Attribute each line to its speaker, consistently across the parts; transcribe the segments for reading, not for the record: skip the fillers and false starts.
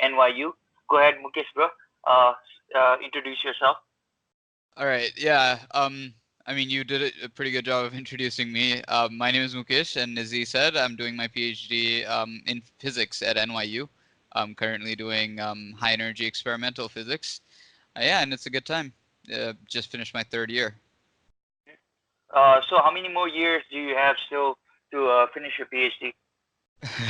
Speaker 1: NYU. Go ahead, Mukesh, bro. Introduce yourself.
Speaker 2: All right. Yeah. I mean, you did a pretty good job of introducing me. My name is Mukesh, and as he said, I'm doing my PhD in physics at NYU. I'm currently doing high energy experimental physics. Yeah, and it's a good time. Just finished my third year.
Speaker 1: So how many more years do you have still to finish your PhD?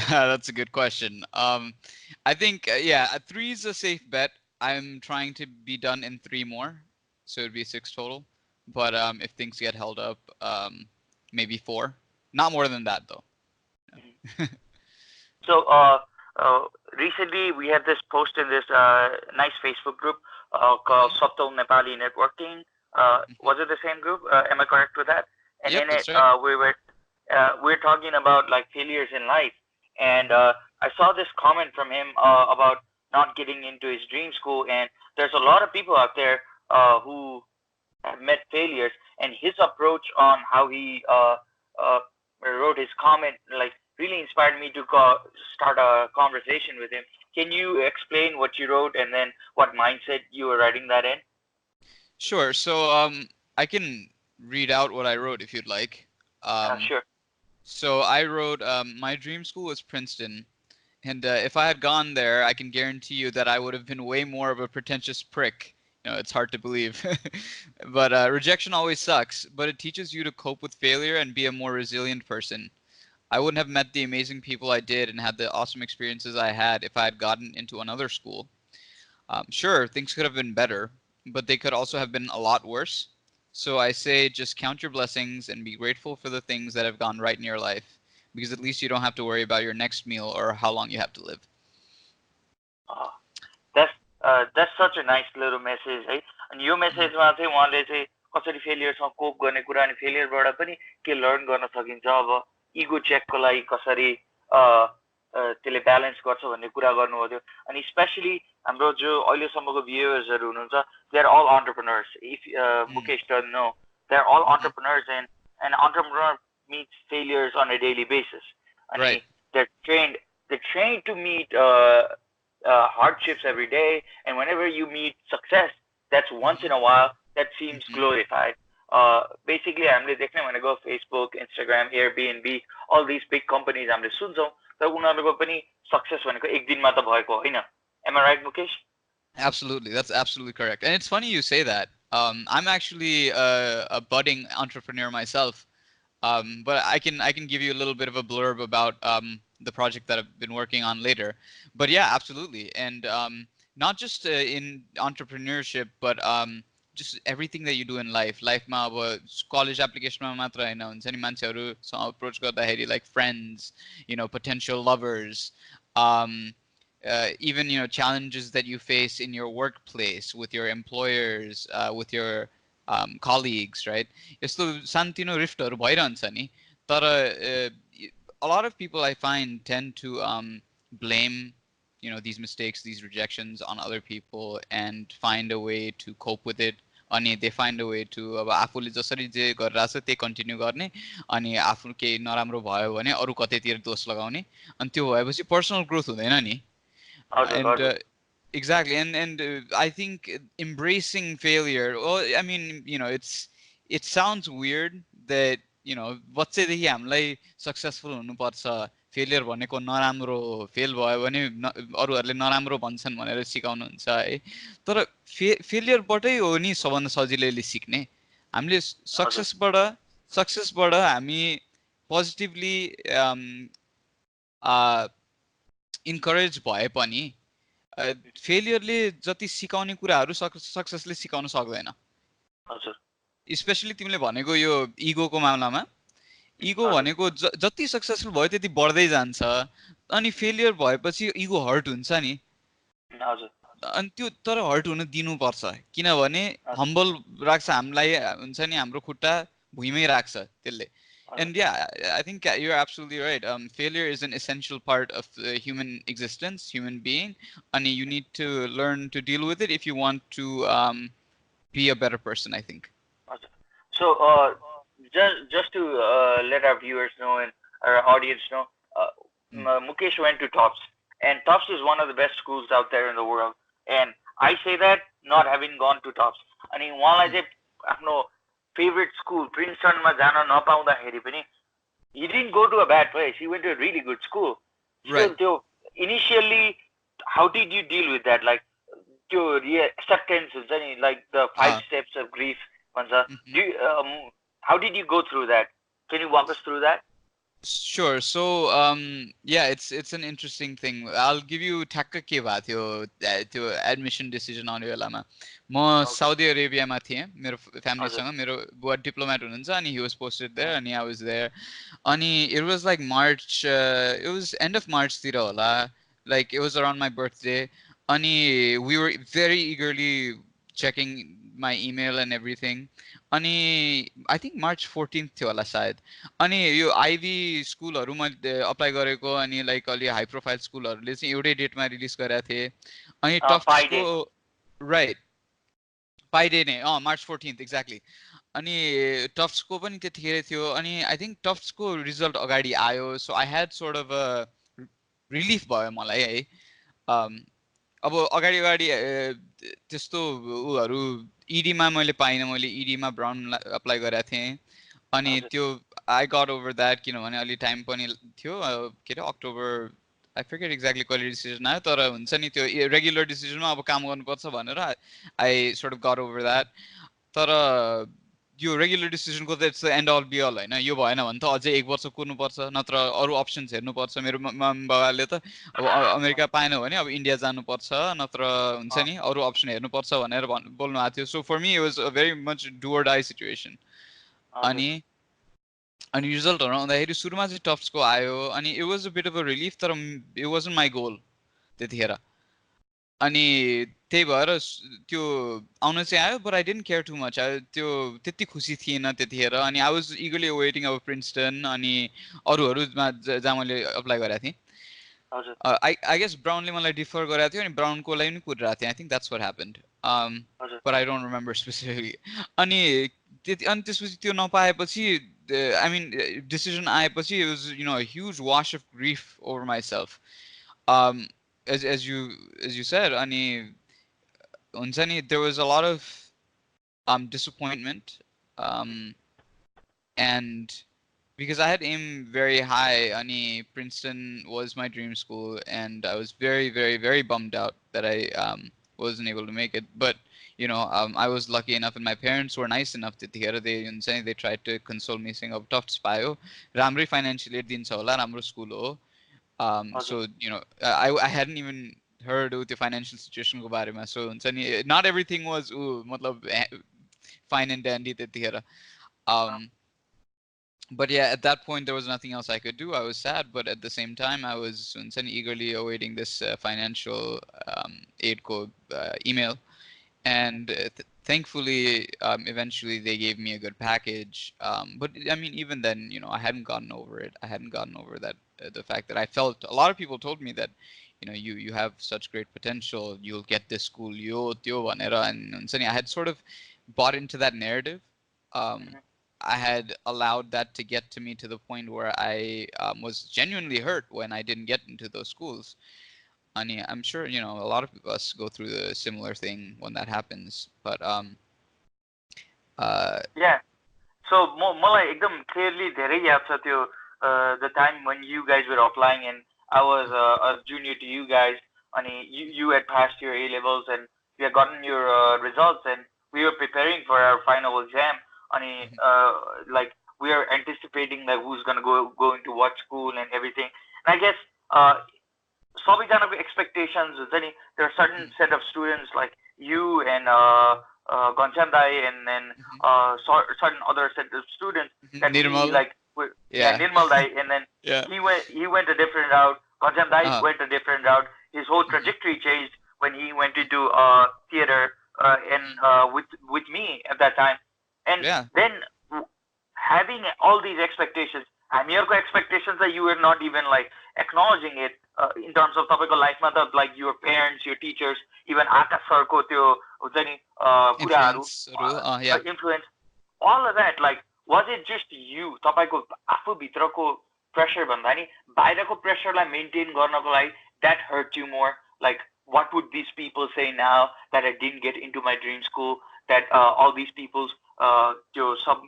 Speaker 2: That's a good question. I think yeah, three is a safe bet. I'm trying to be done in three more, so it'd be six total. But if things get held up, maybe four. Not more than that though.
Speaker 1: Mhm. So recently we have this post in this nice Facebook group called
Speaker 2: Okay.
Speaker 1: Subtle Nepali Networking.
Speaker 2: Mhm.
Speaker 1: Was it the same group? Am I correct with that? And
Speaker 2: Yep,
Speaker 1: in it,
Speaker 2: that's right.
Speaker 1: we're talking about like failures in life, and I saw this comment from him about not getting into his dream school, and there's a lot of people out there who have met failures, and his approach on how he uh, wrote his comment like really inspired me to start a conversation with him. Can you explain what you wrote and then what mindset you were writing that in?
Speaker 2: Sure. So I can read out what I wrote if you'd like. Um,
Speaker 1: Sure.
Speaker 2: so I wrote my dream school was Princeton. And if I had gone there, I can guarantee you that I would have been way more of a pretentious prick. You know, it's hard to believe. But rejection always sucks, but it teaches you to cope with failure and be a more resilient person. I wouldn't have met the amazing people I did and had the awesome experiences I had if I had gotten into another school. Sure, things could have been better, but they could also have been a lot worse. So I say just count your blessings and be grateful for the things that have gone right in your life, because at least you don't have to worry about your next meal or how long you have to live.
Speaker 1: Uh, that's that's such a nice little message है अनि यो मेसेजमा चाहिँ उहाँले चाहिँ कसरी फेलियरसँग कोप गर्ने कुरा अनि फेलियरबाट पनि के लर्न गर्न सकिन्छ अब इगो चेकको लागि कसरी त्यसले ब्यालेन्स गर्छ भन्ने कुरा गर्नुभयो थियो अनि स्पेसली हाम्रो जो अहिलेसम्मको भ्युवर्सहरू हुनुहुन्छ they are all entrepreneurs if
Speaker 2: Mm,
Speaker 1: Mukesh doesn't know they are all
Speaker 2: hmm.
Speaker 1: Entrepreneurs and entrepreneur meets failures on a daily basis. And
Speaker 2: Right.
Speaker 1: they're trained to meet hardships every day, and whenever you meet success, that's once
Speaker 2: Hmm.
Speaker 1: in a while. That seems
Speaker 2: Hmm.
Speaker 1: glorified. Basically, हामीले देख्ने भनेको Facebook, Instagram, Airbnb, all these big companies हामीले सुन्छौँ तर उनीहरूको पनि success भनेको एक दिनमा त भएको होइन. Am I right, Mukesh?
Speaker 2: Absolutely. That's absolutely correct. And it's funny you say that. I'm actually a budding entrepreneur myself. But I can give you a little bit of a blurb about the project that I've been working on later. But yeah, absolutely, and not just in entrepreneurship, but just everything that you do in life. Lifeमा अब college applicationमा मात्र हैन हुन्छ नि मान्छेहरूसँग approach गर्दाखेरि like friends, potential lovers, um, even challenges that you face in your workplace with your employers, with your colleagues, right? यस्तो सानतिनो रिफ्टहरू भइरहन्छ नि तर a lot of people I find tend to blame these mistakes, these rejections on other people and find a way to cope with it. अनि they find a way to अब आफूले जसरी जे गरिरहेछ त्यही कन्टिन्यू गर्ने अनि आफू केही नराम्रो भयो भने अरू कतैतिर दोष लगाउने अनि त्यो भएपछि पर्सनल ग्रोथ हुँदैन नि
Speaker 1: हजुर
Speaker 2: and
Speaker 1: हजुर
Speaker 2: exactly and I think embracing failure, well, I mean, it sounds weird that बच्चैदेखि हामीलाई सक्सेसफुल हुनुपर्छ फेलियर भनेको नराम्रो फेल भयो भने अरूहरूले नराम्रो भन्छन् भनेर सिकाउनुहुन्छ है तर फेलियरबाटै हो नि सबभन्दा सजिलैले सिक्ने हामीले
Speaker 1: हजुर
Speaker 2: सक्सेसबाट हामी पोजिटिभली इन्करेज भए पनि फेलियरले जति सिकाउने कुराहरू सक्सेसले सिकाउन सक्दैन
Speaker 1: हजुर
Speaker 2: स्पेसली तिमीले भनेको यो इगोको मामलामा इगो
Speaker 1: हजुर
Speaker 2: भनेको जति सक्सेसफुल भयो त्यति बढ्दै जान्छ अनि फेलियर भएपछि इगो हर्ट हुन्छ नि
Speaker 1: हजुर
Speaker 2: अनि त्यो तर हर्ट हुन दिनुपर्छ किनभने
Speaker 1: हजुर
Speaker 2: हम्बल राख्छ हामीलाई हुन्छ नि हाम्रो खुट्टा भुइँमै राख्छ त्यसले
Speaker 1: हजुर
Speaker 2: and yeah, I think you're absolutely right. Failure is an essential part of the human existence, human being, and you need to learn to deal with it if you want to be a better person, I think.
Speaker 1: हजुर So, just to let our viewers know and our audience know,
Speaker 2: Mm.
Speaker 1: Mukesh went to TOPS. and Tufts is one of the best schools out there in the world. And I say that not having gone to Tufts. अनि उहाँलाई चाहिँ आफ्नो favorite school Princetonमा जान नपाउँदाखेरि पनि he didn't go to a bad place. He went to a really good school. Still,
Speaker 2: Right.
Speaker 1: initially, how did you deal with that? Like, acceptance, like the 5 steps of grief.
Speaker 2: Mhm.
Speaker 1: How did you go through that? Can you walk us through that?
Speaker 2: Sure. So, yeah, it's an interesting thing. I'll give you ठ्याक्क के भएको थियो त्यो admission decision आउने बेलामा म
Speaker 1: Okay.
Speaker 2: Saudi अरेबियामा थिएँ मेरो
Speaker 1: हजुर.
Speaker 2: फ्यामिलीसँग मेरो बुवा डिप्लोमेट हुनुहुन्छ अनि he was posted there अनि I was there अनि it was like March it was end of March तिर होला like it was around my birthday अनि we were very eagerly checking my email and everything अनि I think March 14th थियो होला सायद अनि यो Ivy स्कुलहरू मैले अप्लाई गरेको अनि लाइक अलि हाई प्रोफाइल स्कुलहरूले चाहिँ एउटै डेटमा रिलिज गरेका थिए अनि टफ्ट्सको राइट पाइडे नै मार्च 14th एक्ज्याक्टली अनि टफ्ट्सको पनि त्यतिखेर थियो अनि आई थिङ्क टफ्ट्सको रिजल्ट अगाडि आयो so I had sort of a relief भयो मलाई है अब अगाडि अगाडि त्यस्तो उहरू इडीमा मैले पाइनँ मैले इडीमा ब्राउन अप्लाई गरेको थिएँ अनि त्यो आई गट ओभर द्याट किनभने अलि टाइम पनि थियो के अरे अक्टोबर आई फर्गेट एक्ज्याक्टली कहिले डिसिजन आयो तर हुन्छ नि त्यो रेगुलर डिसिजनमा अब काम गर्नुपर्छ भनेर I sort of got over that तर यो रेगुलर डिसिजनको त it's end all be all होइन यो भएन भने त अझै 1 वर्ष कुर्नुपर्छ नत्र अरू अप्सन्स हेर्नुपर्छ मेरो मम्मी बाबाले त अब अमेरिका पाएन भने अब इन्डिया जानुपर्छ नत्र हुन्छ नि अरू अप्सन हेर्नुपर्छ भनेर बोल्नु भएको थियो so for me it was a very much do or die situation अनि अनि रिजल्टहरू आउँदाखेरि सुरुमा चाहिँ टफ्ट्सको आयो अनि it was a bit of a relief तर इट वाजन्ट माई गोल त्यतिखेर अनि त्यही भएर त्यो आउन चाहिँ आयो but I didn't care too much त्यो त्यति खुसी थिएन त्यतिखेर अनि आई वाज इगरली वेटिङ अब प्रिन्सटन अनि अरूहरूमा जहाँ मैले अप्लाई गरेको थिएँ आई गेस ब्राउनले मलाई डिफर गरेको थियो अनि ब्राउनको लागि पनि कुरिरहेको थिएँ I think that's what happened but I don't remember specifically अनि अनि त्यसपछि त्यो नपाएपछि आई मिन डिसिजन आएपछि it was you know huge wash of grief over myself as you said अनि हुन्छ नि there was a lot of disappointment and because I had aimed very high ani Princeton was my dream school and I was very very very bummed out that I wasn't able to make it but you know I was lucky enough and my parents were nice enough they tried to console me saying of tough payo ramrai financially dincha hola ramro school ho so you know I hadn't even heard with the financial situation ko bare ma so not everything was matlab fine and dandy त्यतिखेर but yeah at that point there was nothing else I could do I was sad but at the same time I was eagerly awaiting this financial aid code email and thankfully eventually they gave me a good package but I mean even then you know I hadn't gotten over it I hadn't gotten over that the fact that I felt a lot of people told me that you know you have such great potential you'll get this school and I had sort of bought into that narrative I had allowed that to get to me to the point where I was genuinely hurt when I didn't get into those schools and I'm sure you know a lot of us go through the similar thing when that happens but
Speaker 1: yeah so मलाई एकदम clearly धेरै याद छ त्यो the time when you guys were applying and I was a junior to you guys and you had passed your A levels and you had gotten your results and we were preparing for our final exam and like we are anticipating like who's going to go into what school and everything and I guess सबैजनाको expectations हुन्छ नि there are certain set of students like you and Ghanshyam Dai and then certain other set of students that
Speaker 2: Nirmal.
Speaker 1: we like Nirmal Dai and then he went a different route Ghanshyam Dai went a different route his whole trajectory changed when he went into theater and with me at that time and then having all these expectations हामीहरुको expectations that you were not even like acknowledging it in terms of तपाईको लाइफमा त like your parents your teachers even आकाश सरको त्यो हुन्छ नि कुराहरु influence all of that like was it just you तपाईको आफू भित्रको प्रेशर भन्दा नि बाहिरको प्रेशरलाई मेन्टेन गर्नको लागि that hurt you more? Like, what would these people say now that I didn't get into my dream school? That all these people's some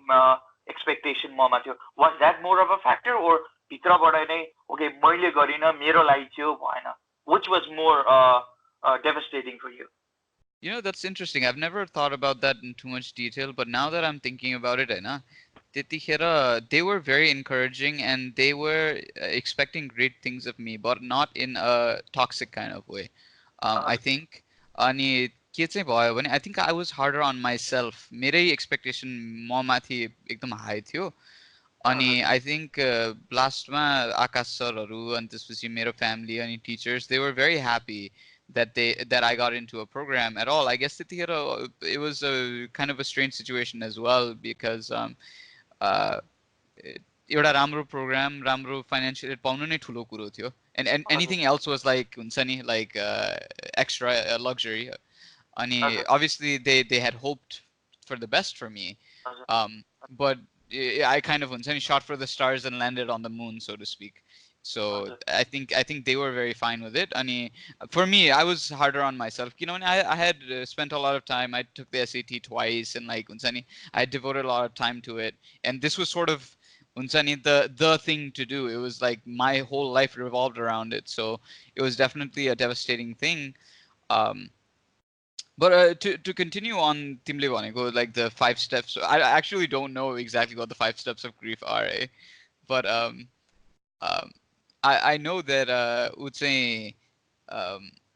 Speaker 1: expectation mama थियो. Was that more of a factor, or भित्रबाट नै okay मैले गरिन मेरो लागि थियो भएन? Which was more devastating for you?
Speaker 2: You know, that's interesting. I've never thought about that in too much detail, but now that I'm thinking about it, they were very encouraging and they were expecting great things of me, but not in a toxic kind of way. I think, अनि के चाहिँ भयो भने I think I was harder on myself. मेरै expectation म माथि एकदम high थियो. अनि I think लास्टमा आकाश सरहरू अनि त्यसपछि मेरो family अनि teachers, they were very happy that I got into a program at all. I guess it was a kind of a strange situation as well because एउटा राम्रो program, राम्रो financial पाउनु नै ठुलो कुरो थियो. And anything else was like हुन्छ नि like extra luxury. अनि obviously they had hoped for the best for me. But I kind of हुन्छ नि shot for the stars and landed on the moon, so to speak. So I think they were very fine with it. And for me, I was harder on myself. You know, and I had spent a lot of time. I took the SAT twice, and like Unsani, I devoted a lot of time to it. And this was sort of Unsani the thing to do. It was like my whole life revolved around it. So it was definitely a devastating thing. But to continue on Timle Vaneko, like the 5 steps. I actually don't know exactly what the 5 steps of grief are, but I know that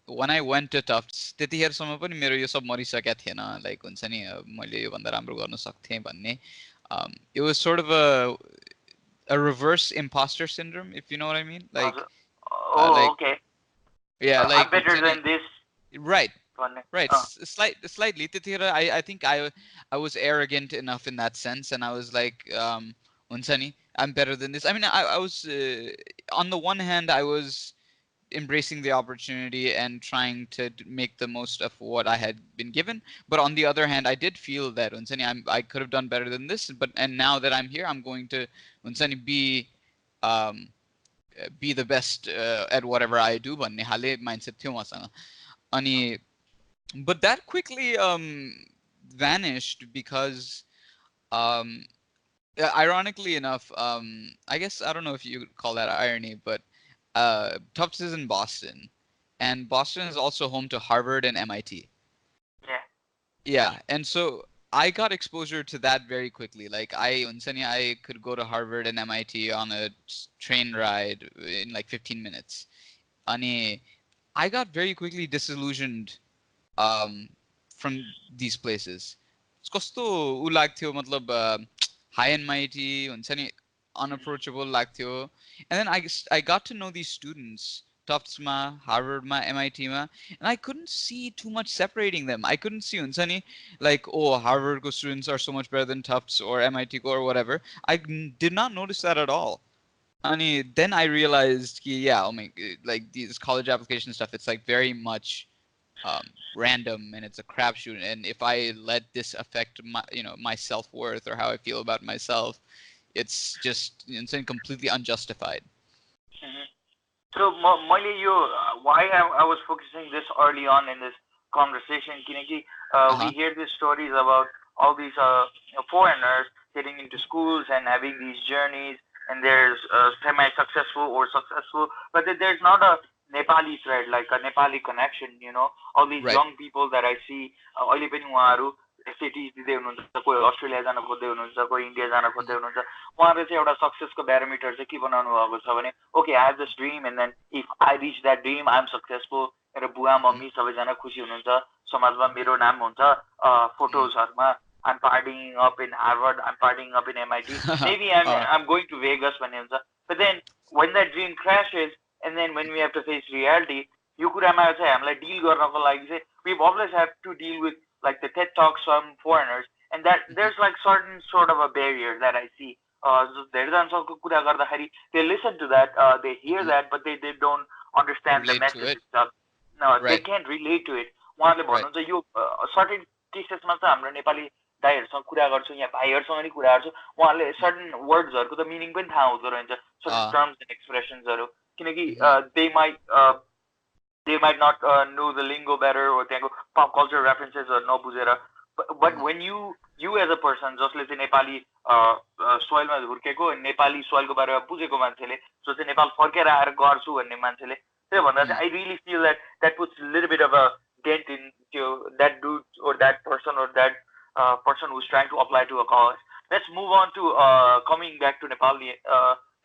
Speaker 2: when I went to Tufts, त्यतिखेरसम्म पनि मेरो यो सब मरिसकेको थिएन, like हुन्छ नि मैले योभन्दा राम्रो गर्न सक्थेँ भन्ने. It was sort of a reverse imposter syndrome, if you know what I mean. Like,
Speaker 1: okay.
Speaker 2: Yeah, like
Speaker 1: I'm better than this.
Speaker 2: Right. Right. Slightly. I think I was arrogant enough in that sense, and I was like, Unsani, I'm better than this. I mean, I was on the one hand, I was embracing the opportunity and trying to make the most of what I had been given. But on the other hand, I did feel that Unsani, I could have done better than this. And now that I'm here, I'm going to Unsani be the best at whatever I do. But mindset थियो मसँग. अनि but that quickly vanished because ironically enough, I guess I don't know if you could call that irony, but Tufts is in Boston, and Boston is also home to Harvard and MIT. Yeah, and so I got exposure to that very quickly. Like I could go to Harvard and MIT on a train ride in like 15 minutes. And I got very quickly disillusioned from these places. कस्तो उ लाग्थ्यो मतलब high and mighty हुन्छ नि unapproachable लाग्थ्यो. And then I got to know these students, Tufts ma, Harvard ma, MIT ma, and I couldn't see too much separating them. I couldn't see हुन्छ नि like, oh, Harvard ko students are so much better than Tufts or MIT ko or whatever. I did not notice that at all. And then I realized, yeah, like these college application stuff, it's like very much random and it's a crapshoot. And if I let this affect my self-worth or how I feel about myself, it's just completely unjustified.
Speaker 1: So why I was focusing this early on in this conversation, Kineki, we hear these stories about all these foreigners getting into schools and having these journeys, and there's semi-successful or successful, but there's not a Nepali thread, like a Nepali connection, all these young people that I see, अहिले पनि उहाँहरू SATs दिँदै हुनुहुन्छ, कोही Australia जान खोज्दै हुनुहुन्छ, कोही इन्डिया जान खोज्दै हुनुहुन्छ. उहाँहरूले चाहिँ एउटा सक्सेसको ब्यारोमिटर चाहिँ के बनाउनु भएको छ भने, okay, I have this dream, and then if I reach that dream, I'm successful. मेरो बुवा मम्मी सबैजना खुसी हुनुहुन्छ, समाजमा मेरो नाम हुन्छ, फोटोजहरुमा I'm partying up in Harvard, I'm partying up in MIT, maybe I'm going to Vegas भन्ने हुन्छ. But then when that dream crashes, and then when we have to face reality, यो कुरामा चाहिँ हामीलाई डिल गर्नको लागि चाहिँ we've always had to deal with like the TED Talks from foreigners, and that there's like certain sort of a barrier that I see. धेरैजनासँग कुरा गर्दाखेरि they listen to that, they hear that, but they don't understand the message itself. No, they can't relate to it. उहाँले भन्नुहुन्छ यो certain cases-मा चाहिँ हाम्रो नेपाली दाइहरुसँग कुरा गर्छु, यहाँ भाइहरुसँग नि कुरा गर्छु, उहाँले certain words-हरुको त मिनिङ पनि थाहा हुँदो रहेछ, certain terms and expressions-हरु, किनकि they might they might not know the lingo better or त्यहाँको pop culture references or नबुझेर but when you as a person जसले चाहिँ नेपाली सोइलमा हुर्केको नेपाली सोइलको बारेमा बुझेको मान्छेले जो चाहिँ नेपाल फर्केर आएर गर्छु भन्ने मान्छेले त्यो भन्दा चाहिँ I really feel that that puts a little bit of a dent in that dude or that person or that person who's trying to apply to a college. Let's move on to coming back to Nepal.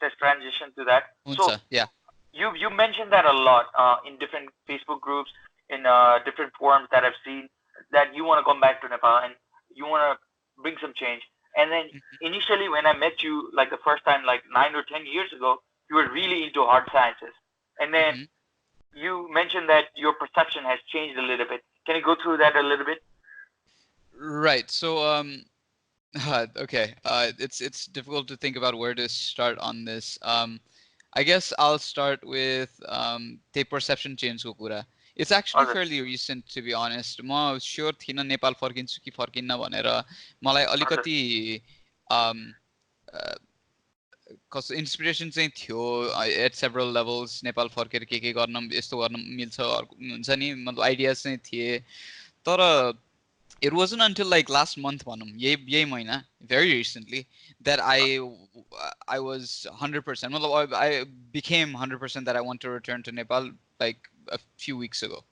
Speaker 1: Let's transition to that. So
Speaker 2: yeah.
Speaker 1: You mentioned that a lot in different Facebook groups, in different forums that I've seen, that you want to come back to Nepal and you want to bring some change. And then initially when I met you, like the first time, like 9 or 10 years ago, you were really into hard sciences. And then you mentioned that your perception has changed a little bit. Can you go through that a little bit?
Speaker 2: Right. So okay. It's difficult to think about where to start on this. I guess I'll start with the perception change ko कुरा. It's actually fairly recent, to be honest. म sure थिइनँ नेपाल फर्किन्छु कि फर्किन्न भनेर मलाई अलिकति कस्तो inspiration चाहिँ थियो एट सेभरल लेभल्स नेपाल फर्केर के गर्न यस्तो गर्न मिल्छ हुन्छ नि मतलब आइडियाज चाहिँ थिए तर it wasn't until like last month yay mahina, very recently, that I was 100%. Well, I became 100% that I want to return to Nepal like a few weeks ago.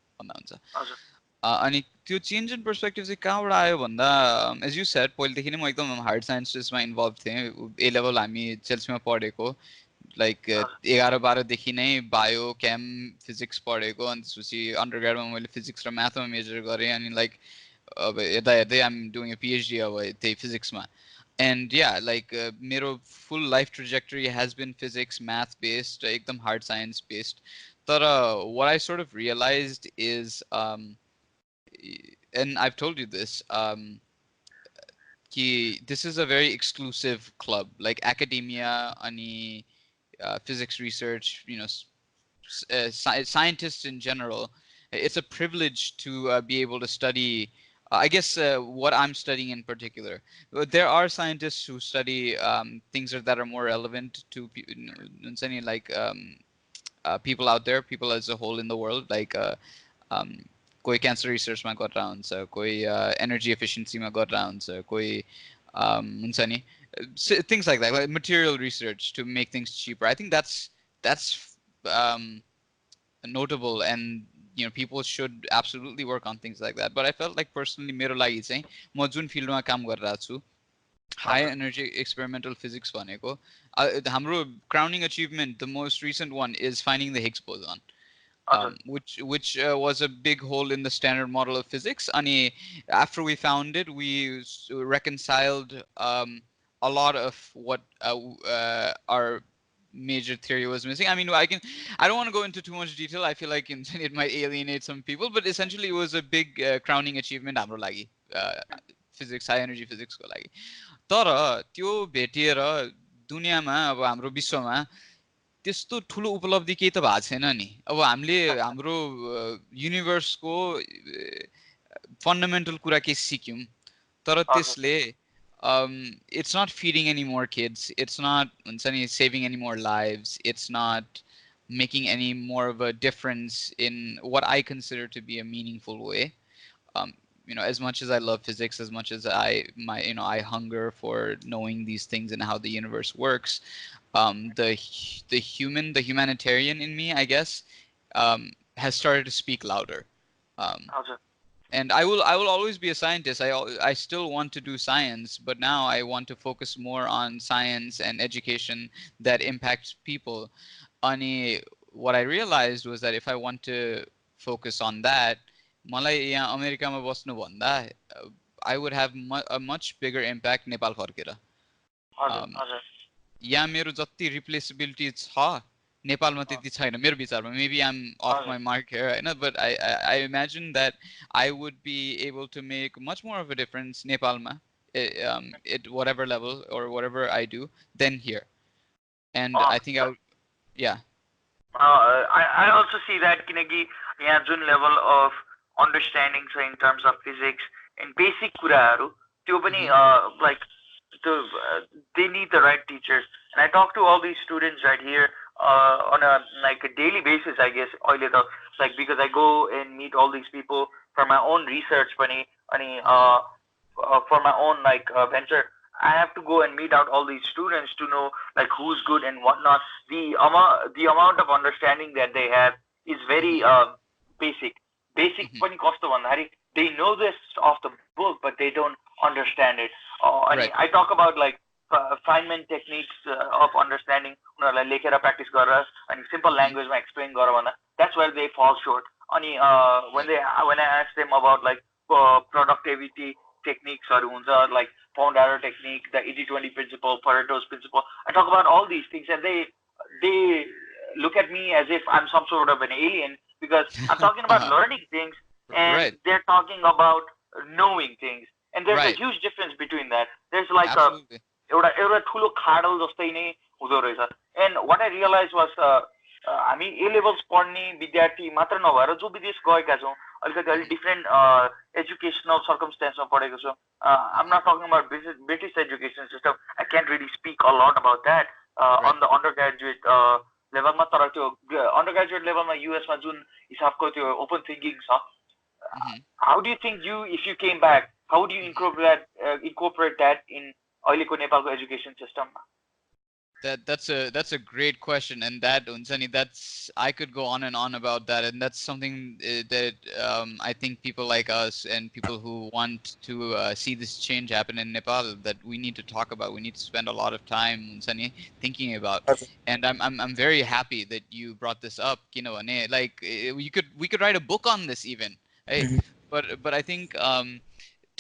Speaker 2: अनि त्यो चेन्ज इन पर्सपेक्टिभ चाहिँ कहाँबाट आयो भन्दा as you said पहिलेदेखि नै म एकदम हार्ड साइन्सेसमा इन्भल्भ थिएँ ए लेभल हामी चेल्सीमा पढेको लाइक 11-12देखि नै बायो केम फिजिक्स पढेको अनि त्यसपछि अन्डरग्रेडमा मैले फिजिक्स र म्याथमा मेजर गरेँ अनि लाइक अब यता हेर्दै आइम डुइङ अ पिएचडी अब त्यही फिजिक्समा एन्ड या लाइक मेरो full life trajectory has been physics math based एकदम हार्ड साइन्स बेस्ड तर what I sort of realised is and I've told you this, this is a very exclusive club, like academia, any physics research, you know, scientists in general. It's a privilege to be able to study, I guess, what I'm studying in particular. But there are scientists who study things that are more relevant to like people out there, people as a whole in the world, like कोही cancer रिसर्चमा गरेर हुन्छ कोही energy एफिसिएन्सीमा गरेर हुन्छ कोही हुन्छ नि things like that, like material research to make things cheaper. I think that's notable, and you know, people should absolutely work on things like that. But I felt like personally मेरो लागि चाहिँ म जुन फिल्डमा काम गरिरहेको छु high energy experimental physics भनेको हाम्रो crowning achievement, the most recent one, is finding the Higgs boson. Which was a big hole in the standard model of physics. And after we found it, we reconciled a lot of what our major theory was missing. I mean, I don't want to go into too much detail. I feel like it might alienate some people, but essentially it was a big crowning achievement हाम्रो लागि physics, high energy physics को लागि. तर त्यो भेटिएर दुनियाँमा अब हाम्रो विश्वमा त्यस्तो ठुलो उपलब्धि केही त भएको छैन नि अब हामीले हाम्रो युनिभर्सको फन्डामेन्टल कुरा के सिक्यौं तर त्यसले it's not feeding any more kids, it's not हुन्छ नि saving any more lives, it's not making any more of a difference in what I consider to be a meaningful way. You know, as much as I love physics, as much as I hunger for knowing these things and how the universe works, the humanitarian in me, I guess, has started to speak louder. And I will always be a scientist. I still want to do science, but now I want to focus more on science and education that impacts people. Ani, what I realized was that if I want to focus on that, मलाई यहाँ अमेरिकामा बस्नु भन्दा I would have a much bigger impact Nepal फर्केर. यहाँ मेरो जति रिप्लेसेबिलिटी छ नेपालमा त्यति छैन मेरो विचारमा. Maybe I'm off my mark here, but I imagine that I would be able to make much more of a difference नेपालमा at whatever level or whatever I do than here. And I think yeah.
Speaker 1: I also see that किनकि यहाँ जुन level of understanding in terms of physics and basic कुराहरु त्यो पनि like they need the right teachers. And I talk to all these students right here on a daily basis, I guess. अहिले त like because I go and meet all these people for my own research pani ani
Speaker 2: Mhm.
Speaker 1: for my own venture. I have to go and meet out all these students to know like who's good and whatnot. The amount of understanding that they have is very
Speaker 2: Mhm.
Speaker 1: basic. Basic
Speaker 2: Mhm.
Speaker 1: पनि कस्तो भन्दाखेरि they know this off the book but they don't understand it. अनि
Speaker 2: Right.
Speaker 1: I talk about like Feynman techniques of understanding उनीहरूलाई लेखेर practice गरेर अनि simple
Speaker 2: Mhm.
Speaker 1: ल्याङ्ग्वेजमा explain गर भन्दा that's where they fall short. अनि
Speaker 2: Right.
Speaker 1: when I ask them about like productivity techniques हुन्छ like pound arrow technique, the 80-20 principle, Pareto's principle, I talk about all these things and they look at me as if I'm some sort of an alien because I'm talking about
Speaker 2: Uh-huh.
Speaker 1: learning things and
Speaker 2: Right.
Speaker 1: they're talking about knowing things. And there's a
Speaker 2: Right.
Speaker 1: huge difference between that. There's like a
Speaker 2: Absolutely.
Speaker 1: एउटा ठुलो खाडल जस्तै नै हुँदो रहेछ. And what I realized was हामी ए levels पढ्ने विद्यार्थी मात्र नभएर जो विदेश गएका छौँ अलिकति अलिक
Speaker 2: Mhm.
Speaker 1: डिफ्रेन्ट एजुकेसनल सर्कमस्टेन्समा पढेको छौँ. I'm
Speaker 2: Mhm.
Speaker 1: not talking about British education system. I can't really speak a lot about that
Speaker 2: Right.
Speaker 1: on the undergraduate लेभलमा. तर त्यो अन्डरग्रेजुएट लेभलमा युएसमा जुन हिसाबको त्यो ओपन थिङ्किङ छ,
Speaker 2: Mhm.
Speaker 1: how do you think if you came back, how would you
Speaker 2: Mhm.
Speaker 1: incorporate that in अहिलेको नेपालको education सिस्टममा?
Speaker 2: That's a great question, and that Unsani, that's I could go on and on about that, and that's something that I think people like us and people who want to see this change happen in Nepal that we need to talk about. We need to spend a lot of time, Unsani, thinking about.
Speaker 3: हजुर
Speaker 2: And I'm very happy that you brought this up. Like we could write a book on this even. Hey, but I think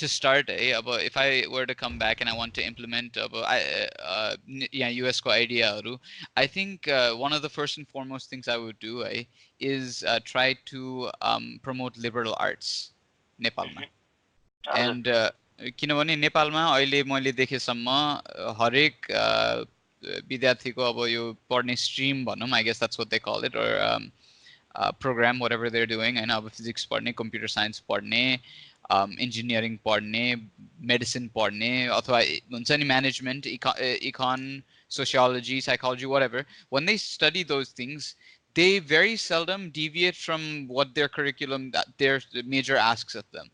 Speaker 2: to start, if I were to come back and I want to implement US को idea, I think one of the first and foremost things I would do is try to promote liberal arts नेपालमा.
Speaker 1: हजुर.
Speaker 2: And किनभने नेपालमा अहिले मैले देखेसम्म हरेक विद्यार्थीको अब यो पढ्ने स्ट्रिम भनौँ, I guess that's what they call it, or program, whatever they're doing, होइन, अब फिजिक्स पढ्ने, कम्प्युटर साइन्स पढ्ने, इन्जिनियरिङ पढ्ने, मेडिसिन पढ्ने, अथवा हुन्छ नि management, इकोन, sociology, psychology, whatever, when they study those things, they very seldom deviate from what their curriculum, their major asks of them.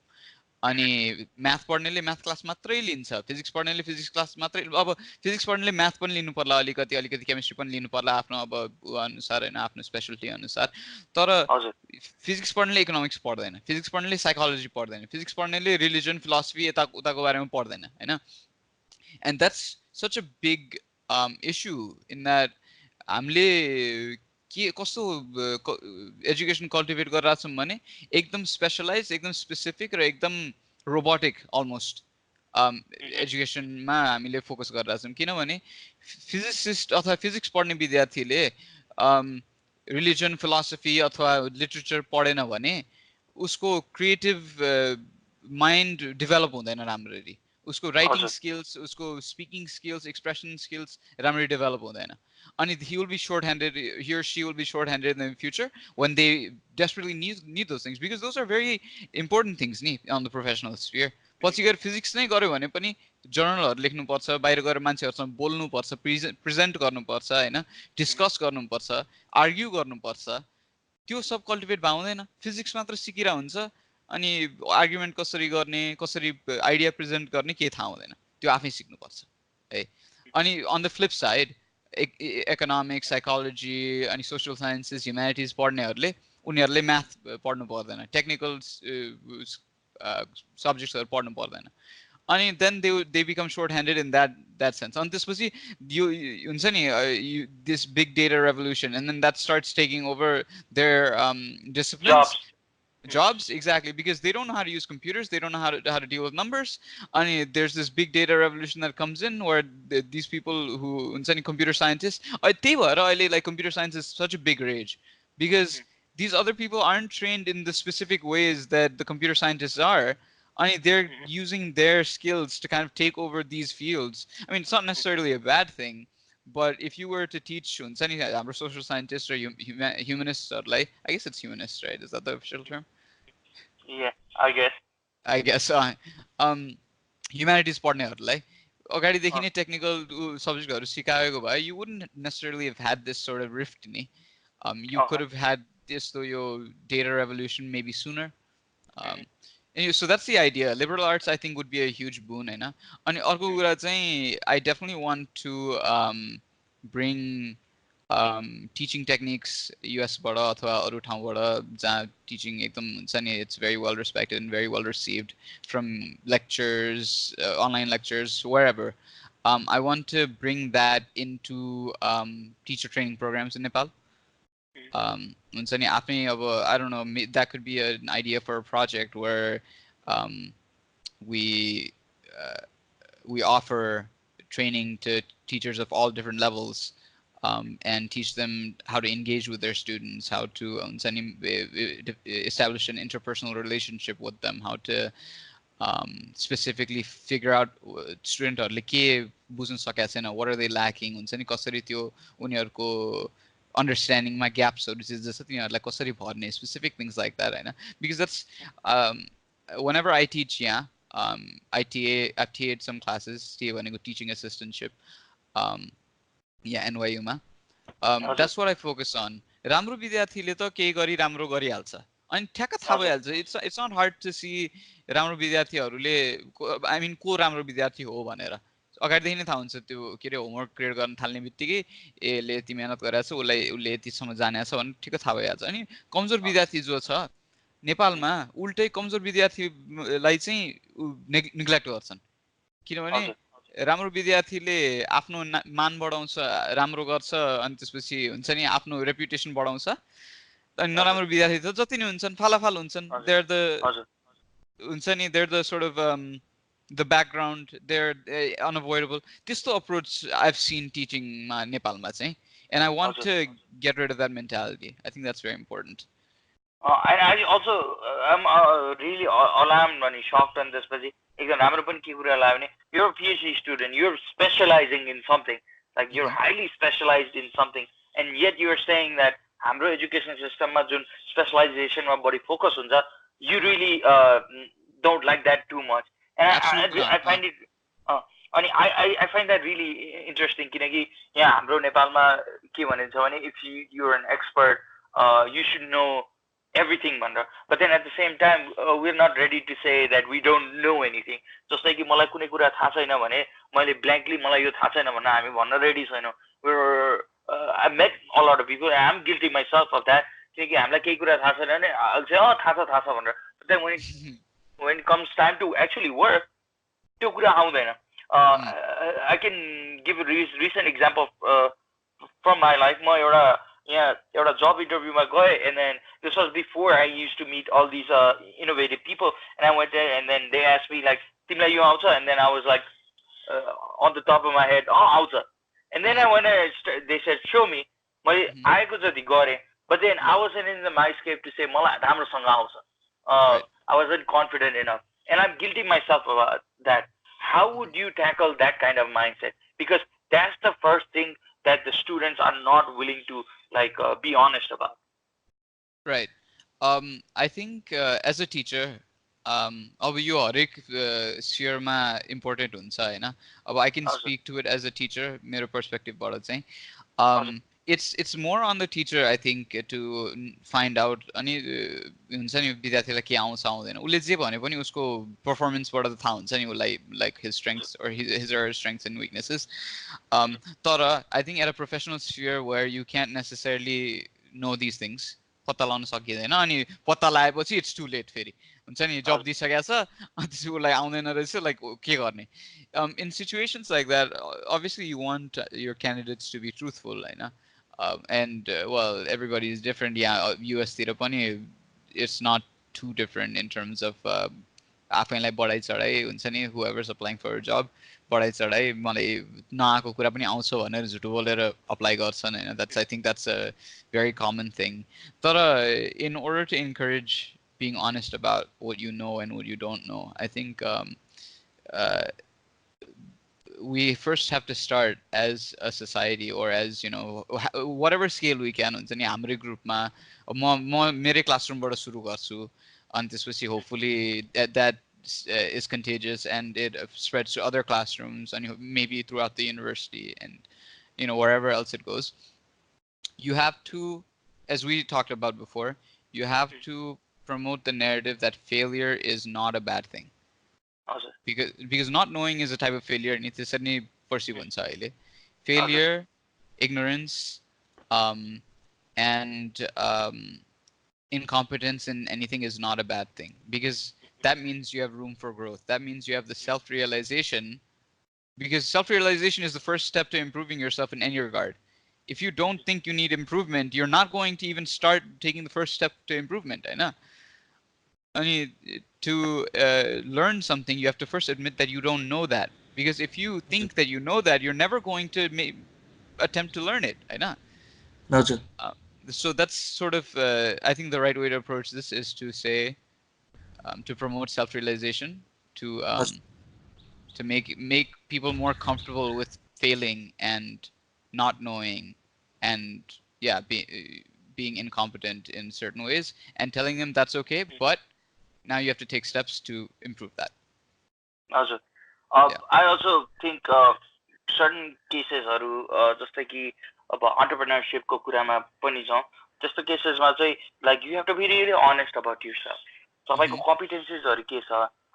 Speaker 2: अनि म्याथ पढ्नेले म्याथ क्लास मात्रै लिन्छ, फिजिक्स पढ्नेले फिजिक्स क्लास मात्रै, अब फिजिक्स पढ्नेले म्याथ पनि लिनु पर्ला, अलिकति केमिस्ट्री पनि लिनु पर्ला आफ्नो अब अनुसार होइन, आफ्नो स्पेसलिटी अनुसार. तर
Speaker 1: हजुर.
Speaker 2: फिजिक्स पढ्नेले इकोनोमिक्स पढ्दैन, फिजिक्स पढ्नेले साइकोलोजी पढ्दैन, फिजिक्स पढ्नेले रिलिजन फिलोसफी यता उताको बारेमा पढ्दैन होइन. And that's such a big issue in that हामीले के कस्तो एजुकेसन कल्टिभेट गरिरहेको छौँ भने एकदम स्पेसलाइज, एकदम स्पेसिफिक र एकदम रोबोटिक अलमोस्ट एजुकेसनमा हामीले फोकस गरिरहेको छौँ. किनभने फिजिसिस्ट अथवा फिजिक्स पढ्ने विद्यार्थीले रिलिजन फिलोसफी अथवा लिटरेचर पढेन भने उसको क्रिएटिभ माइन्ड डेभलप हुँदैन राम्ररी, उसको राइटिङ स्किल्स, उसको स्पिकिङ स्किल्स, एक्सप्रेसन स्किल्स राम्ररी डेभलप हुँदैन. And he will be short-handed, he or she will be short-handed in the future when they desperately need those things, because those are very important things ni on the professional sphere. पछि गएर physics नै गर्यो भने पनि जर्नलहरू लेख्नुपर्छ, बाहिर गएर मान्छेहरूसँग बोल्नुपर्छ, प्रेजेन्ट गर्नुपर्छ होइन, डिस्कस गर्नुपर्छ, आर्ग्यु गर्नुपर्छ, त्यो सब कल्टिभेट भए हुँदैन. फिजिक्स मात्र सिकिरा हुन्छ अनि आर्ग्युमेन्ट कसरी गर्ने, कसरी आइडिया प्रेजेन्ट गर्ने केही थाहा हुँदैन, त्यो आफै सिक्नुपर्छ है. अनि on the flip side economics, psychology अनि सोसियल साइन्सेस, ह्युम्यानिटिज पढ्नेहरूले उनीहरूले म्याथ पढ्नु पर्दैन, टेक्निकल सब्जेक्ट्सहरू पढ्नु पर्दैन. अनि then they become short-handed in that sense. अनि त्यसपछि यो हुन्छ नि this big data revolution, and then that starts taking over their disciplines. Jobs, exactly, because they don't know how to use computers, they don't know how to deal with numbers. And there's this big data revolution that comes in where these people who computer scientists, like computer science is such a big rage because these other people aren't trained in the specific ways that the computer scientists are. I mean, they're using their skills to kind of take over these fields. I mean, it's not necessarily a bad thing, but if you were to teach social scientists or humanists, or like, I guess it's humanists, right? Is that the official term?
Speaker 1: Yeah, I guess.
Speaker 2: Humanities पढ्नेहरूलाई अगाडिदेखि नै technical सब्जेक्टहरू सिकाएको भए you wouldn't necessarily have had this sort of rift. You could have had त्यस्तो यो data revolution maybe sooner. Anyway, so that's the idea. Liberal arts, I think, would be a huge boon, होइन? अनि अर्को कुरा चाहिँ I definitely want to bring teaching techniques US-बाट अथवा अरू ठाउँबाट जहाँ teaching एकदम हुन्छ नि, it's very well respected and very well received, from lectures, online lectures, wherever. I want to bring that into teacher training programs in Nepal. हुन्छ नि आफ्नै अब I don't know, that could be an idea for a project where we offer training to teachers of all different levels, and teach them how to engage with their students, how to establish an interpersonal relationship with them, how to specifically figure out studentहरूले के बुझ्न सकेका छैन, what are they lacking, हुन्छ नि कसरी त्यो उनीहरूको understandingमा ग्याप्सहरू चाहिँ जस्तो तिनीहरूलाई कसरी भर्ने, specific things like that, होइन? Because that's whenever I teach, I've TA'd some classes, TA भनेको teaching assistantship, NYU मा. That's what I focus on. राम्रो विद्यार्थीले त केही गरी राम्रो गरिहाल्छ, अनि ठ्याक्क थाहा भइहाल्छ. It's not hard to see राम्रो विद्यार्थीहरूले, I mean को राम्रो विद्यार्थी हो भनेर अगाडिदेखि नै थाहा हुन्छ. त्यो के अरे होमवर्क क्रिएट गर्न थाल्ने बित्तिकै यसले यति मेहनत गरेको छ, उसले यतिसम्म जानेको छ भने ठिक्क थाहा भइहाल्छ. अनि कमजोर विद्यार्थी जो छ नेपालमा उल्टै कमजोर विद्यार्थीलाई चाहिँ निग्लेक्ट गर्छन्, किनभने राम्रो विद्यार्थीले आफ्नो मान बढाउँछ, राम्रो गर्छ, अनि त्यसपछि हुन्छ नि आफ्नो रेपुटेसन बढाउँछ. अनि नराम्रो विद्यार्थी त जति नै हुन्छन् फालाफाल हुन्छन्. They're the sort of the background, they're unavoidable. त्यस्तो approach I've seen teaching नेपालमा चाहिँ, and I want to get rid of that mentality. I think that's very important.
Speaker 1: And I also I'm really alarmed and shocked on this पछि एकदम राम्रो पनि के कुरा लाग्यो भने you're a PhD student, you're specializing in something, like you're highly specialized in something, and yet you're saying that हाम्रो education सिस्टममा जुन स्पेशलाइजेसनमा बढी फोकस हुन्छ, you really don't like that too much. And I find it अनि I find that really interesting, किनकि यहाँ हाम्रो नेपालमा के भनिन्छ भने if you're an expert, you should know everything भनेर. But then at the same time we're not ready to say that we don't know anything. जस्तै कि मलाई कुनै कुरा थाहा छैन भने मैले blankly मलाई यो थाहा छैन भन्न हामी भन्न रेडी छैनौँ. I've met a lot of people, and I'm guilty myself of that. किनकि हामीलाई केही कुरा थाहा छैन भने I'll say थाहा छ भनेर. But then when it comes time to actually work, त्यो कुरा आउँदैन. I can give a recent example from my life. म एउटा job interview मा गएँ, and then this was before I used to meet all these innovative people, and I went there, and then they asked me like तिमीलाई यो आउँछ, and then I was like on the top of my head आउँछ. And then I went there, they said show me. मैले आएको जति गरेँ, but then I wasn't in the mindscape to say मलाई राम्रोसँग आउँछ. I wasn't confident enough, and I'm guilty myself about that. How would you tackle that kind of mindset? Because that's the first thing that the students are not willing to be honest about.
Speaker 2: Right. I think as a teacher, अब यो हरेक स्फियरमा important हुन्छ होइन. अब I can speak to it as a teacher, मेरो पर्सपेक्टिभबाट चाहिँ it's more on the teacher, I think, to find out अनि हुन्छ नि विद्यार्थीलाई के आउँछ आउँदैन. उसले जे भने पनि उसको पर्फर्मेन्सबाट त थाहा हुन्छ नि उसलाई, like his strengths or his or her strengths and weaknesses. तर I think at a professional sphere where you can't necessarily know these things, पत्ता लगाउन सकिँदैन. अनि पत्ता लगाएपछि it's too late फेरि हुन्छ नि जब दिइसकेको छ, त्यसपछि उसलाई आउँदैन रहेछ, लाइक के गर्ने. In situations like that, obviously you want your candidates to be truthful, होइन. And well, everybody is different. Yeah, US तिर पनि it's not too different in terms of आफैलाई बढाइ चढाइ हुन्छ नि, whoever's applying for a job, बढाइ चढाइ मलाई नआएको कुरा पनि आउँछ भनेर झुटो बोलेर अप्लाई गर्छन् होइन. That's, I think that's a very common thing. तर in order to encourage being honest about what you know and what you don't know, I think we first have to start as a society, or as, you know, whatever scale we can. हुन्छ नि हाम्रै ग्रुपमा म मेरै क्लासरुमबाट सुरु गर्छु, अनि त्यसपछि hopefully that is contagious and it spreads to other classrooms, and maybe throughout the university, and you know wherever else it goes. You have to as we talked about before, you have to promote the narrative that failure is not a bad thing.
Speaker 1: हजुर
Speaker 2: Because not knowing is a type of failure, and it's certainly perceived failure, ignorance, and incompetence in anything is not a bad thing, because that means you have room for growth. That means you have the self-realization, because self-realization is the first step to improving yourself in any regard. If you don't think you need improvement, you're not going to even start taking the first step to improvement. I know. I mean, to learn something, you have to first admit that you don't know that. Because if you think that you know that, you're never going to attempt to learn it. I know.
Speaker 3: हजुर
Speaker 2: So that's sort of, I think the right way to approach this is to say, to promote self-realization, to make people more comfortable with failing and not knowing, and being incompetent in certain ways, and telling them that's okay, but now you have to take steps to improve that.
Speaker 1: हजुर I also think certain cases जस्तै कि अब entrepreneurship को कुरामा पनि जाउँ, त्यस्तो केसेसमा चाहिँ like you have to be really honest about yourself. तपाईको competencies के छ,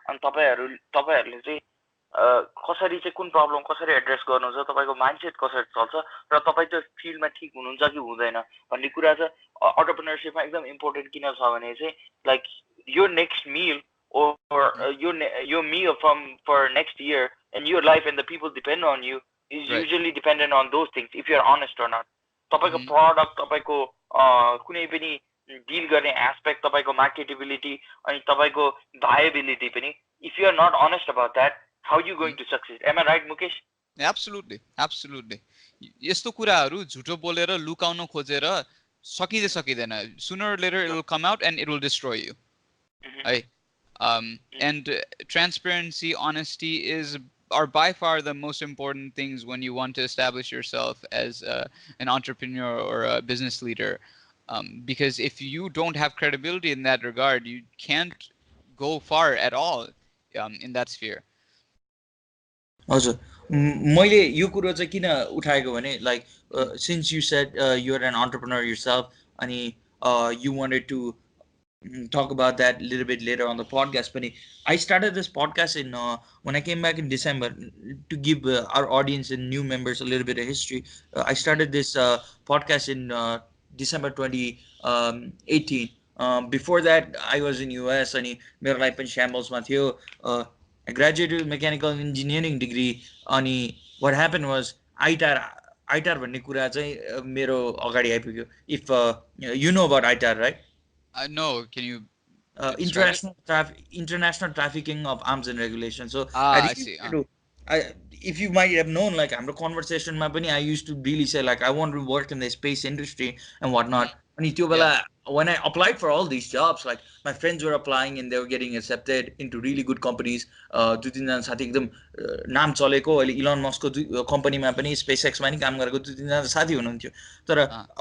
Speaker 1: अनि तपाईहरुले चाहिँ कसरी चाहिँ कुन प्रब्लम कसरी एड्रेस गर्नुहुन्छ, तपाईको माइन्डसेट कसरी चल्छ, र तपाईँ त्यो फिल्डमा ठीक हुनुहुन्छ कि हुँदैन भन्ने कुरा चाहिँ entrepreneurshipमा एकदम इम्पोर्टेन्ट किन छ भने चाहिँ like your next meal or your meal for next year and your life and the people depend on you is usually dependent on those things, if you're honest or not. तपाईको product, तपाईको कुनै पनि dill गर्ने aspect, तपाईको marketability अनि तपाईको भायबिलिटी पनि, if you are not honest about that, how you going to succeed? Am I right, Mukesh?
Speaker 2: Absolutely. यस्तो कुराहरु झुटो बोलेर लुकाउन खोजेर सकिँदैन. Sooner or later it will come out and it will destroy you. And transparency, honesty are by far the most important things when you want to establish yourself as an entrepreneur or a business leader. Because if you don't have credibility in that regard, you can't go far at all in that sphere.
Speaker 3: हजुर मैले यो कुरो चाहिँ किन उठाएको भने like since you said you're an entrepreneur yourself अनि you wanted to talk about that a little bit later on the podcast, but I started this podcast in when I came back in December to give our audience and new members a little bit of history. I started this podcast in December 2018. Before that I was in US अनि मेरो life पनि shambles-मा थियो. I graduated with mechanical engineering degree अनि what happened was ITAR भन्ने कुरा चाहिँ मेरो अगाडि आइपुग्यो. If you know about ITAR, right?
Speaker 2: No, can you
Speaker 3: international trafficking of arms and regulation. So
Speaker 2: I see.
Speaker 3: If you might have known, like हाम्रो conversation मा पनि I used to really say like I want to work in the space industry and whatnot. अनि त्यो बेला when I applied for all these jobs, like my friends were applying and they were getting accepted into really good companies. दुई तीनजना साथी एकदम नाम चलेको अहिले Elon मस्कको कम्पनीमा पनि SpaceX मा नि काम गरेको दुई तीनजना साथी हुनुहुन्थ्यो. तर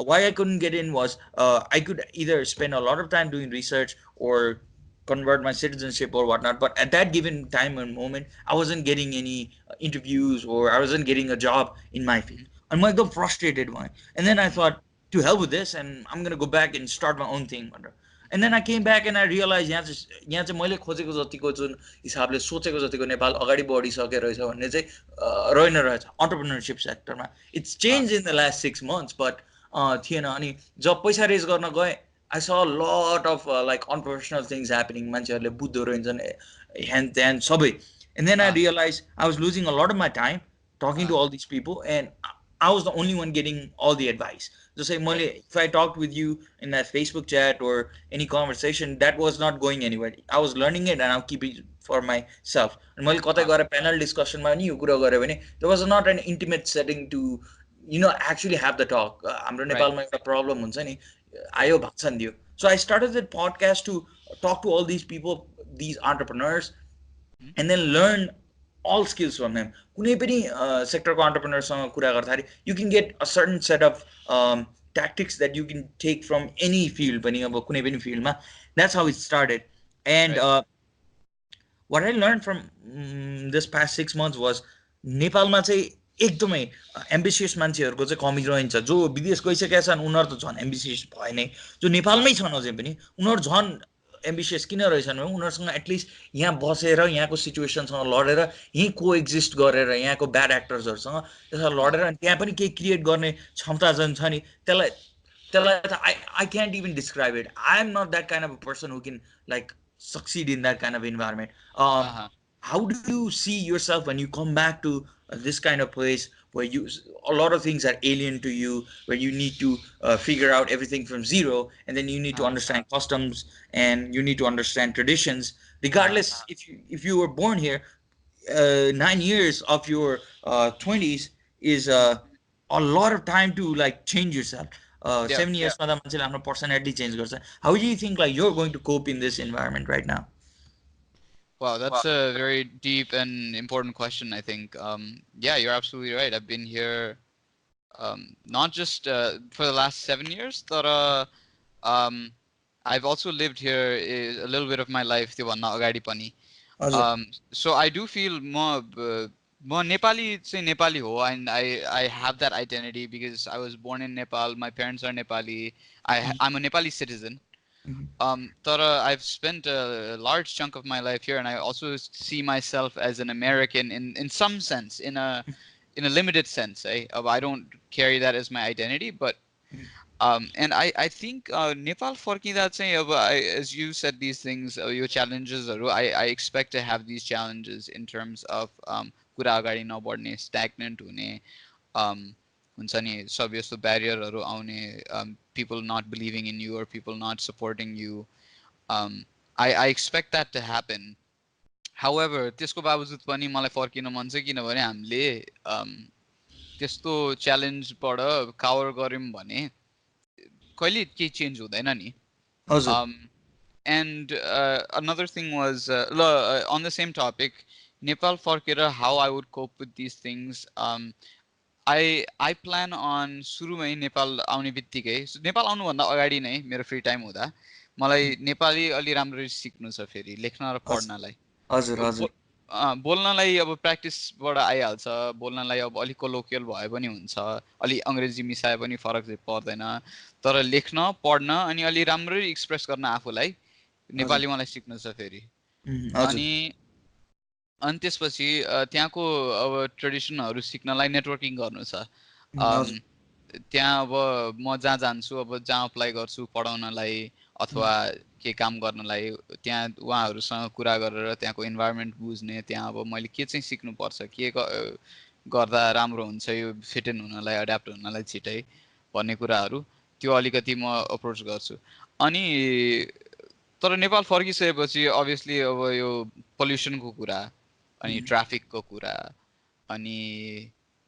Speaker 3: why I couldn't get in was I could either spend a lot of time doing research or convert my citizenship or whatnot, but at that given time and moment I wasn't getting any interviews or I wasn't getting a job in my field. I'm like frustrated one, and then I thought, to hell with this, and I'm gonna go back and start my own thing. And then I came back and I realized यहाँ चाहिँ मैले खोजेको जतिको जुन हिसाबले सोचेको जतिको नेपाल अगाडि बढिसकेको रहेछ भन्ने चाहिँ रहेन रहेछ entrepreneurship सेक्टरमा. It's changed in the last 6 months, but थिएन. अनि जब पैसा रेज गर्न गए I saw a lot of like unprofessional things happening. मान्छेहरूले बुद्धो रहन्छन् and then सबै. And then I realized I was losing a lot of my time talking to all these people, and I was the only one getting all the advice. Just say, if I talked with you in that Facebook chat or any conversation, that was not going anywhere. I was learning it and I'll keep it for myself. And मैले कतै गएर panel discussion मा नि यो कुरा गरे भने there was not an intimate setting to actually have the talk. हाम्रो नेपालमा एउटा problem हुन्छ नि, आयो भाषण दियो. So I started the podcast to talk to all these people, these entrepreneurs, and then learn all skills from them. कुनै पनि सेक्टरको एन्टरप्रेन्योरसँग कुरा गर्दाखेरि you can get a certain set of tactics that you can take from any field पनि, अब कुनै पनि फिल्डमा. That's how it started. And what I learned from this past 6 months was नेपालमा चाहिँ एकदमै एम्बिसियस मान्छेहरूको चाहिँ कमी रहन्छ। जो विदेश गइसकेका छन् उनीहरू त झन् एम्बिसियस भए नै, जो नेपालमै छन् अझै पनि उनीहरू झन् एम्बिसियस किन रहेछन् भने उनीहरूसँग एटलिस्ट यहाँ बसेर यहाँको सिचुएसनसँग लडेर यहीँ को एक्जिस्ट गरेर यहाँको ब्याड एक्टर्सहरूसँग त्यसलाई लडेर अनि त्यहाँ पनि केही क्रिएट गर्ने क्षमता जुन छ नि त्यसलाई त्यसलाई त आई can't even describe it. I am not that kind of a person who can like succeed in that kind of environment. How do you see yourself when you come back to this kind of place where you a lot of things are alien to you, where you need to figure out everything from zero, and then you need to understand customs and you need to understand traditions. Regardless, if you were born here, 9 years of your 20s is a lot of time to like change yourself. 7 years मा त मान्छेले आफ्नो personality change गर्छ. How do you think like you're going to cope in this environment right now?
Speaker 2: Wow, that's a very deep and important question, I think. Yeah, you're absolutely right. I've been here not just for the last 7 years, but I've also lived here a little bit of my life. So I do feel more Nepali चाहिँ Nepali हो, and I have that identity because I was born in Nepal. My parents are Nepali. I'm a Nepali citizen. I've spent a large chunk of my life here, and I also see myself as an American in some sense, in a limited sense. I don't carry that as my identity, but and I think Nepal फर्किँदा चाहिँ as you said these things, your challenges I expect to have these challenges in terms of कुरा अगाडि नबढ्ने, stagnant हुने, हुन्छ नि सब यस्तो ब्यारियरहरू आउने, people not believing in you or people not supporting you. I expect that to happen. However, त्यसको बावजुद पनि मलाई फर्किन मन छ किनभने हामीले त्यस्तो च्यालेन्जबाट कभर गर्यौं भने कहिले केही चेन्ज हुँदैन नि. And another thing was on the same topic, Nepal फर्केर how I would cope with these things. I plan on सुरुमै नेपाल आउने बित्तिकै, नेपाल आउनुभन्दा अगाडि नै मेरो फ्री टाइम हुँदा मलाई नेपाली अलि राम्ररी सिक्नु छ, फेरि लेख्न र पढ्नलाई.
Speaker 3: हजुर हजुर.
Speaker 2: बोल्नलाई अब प्र्याक्टिसबाट आइहाल्छ, बोल्नलाई अब अलिक कोलोकियल भए पनि हुन्छ, अलि अङ्ग्रेजी मिसाए पनि फरक चाहिँ पर्दैन, तर लेख्न पढ्न अनि अलि राम्ररी एक्सप्रेस गर्न आफूलाई नेपाली मलाई सिक्नु छ फेरि. अनि त्यसपछि त्यहाँको अब ट्रेडिसनहरू सिक्नलाई नेटवर्किङ गर्नु छ. त्यहाँ अब म जहाँ जान्छु, अब जहाँ अप्लाई गर्छु पढाउनलाई अथवा के काम गर्नलाई, त्यहाँ उहाँहरूसँग कुरा गरेर त्यहाँको इन्भाइरोमेन्ट बुझ्ने, त्यहाँ अब मैले के चाहिँ सिक्नुपर्छ, के गर्दा राम्रो हुन्छ यो फिट इन हुनलाई, एड्याप्ट हुनलाई छिटै भन्ने कुराहरू त्यो अलिकति म अप्रोच गर्छु. अनि तर नेपाल फर्किसकेपछि अभियसली अब यो पोल्युसनको कुरा अनि ट्राफिकको कुरा अनि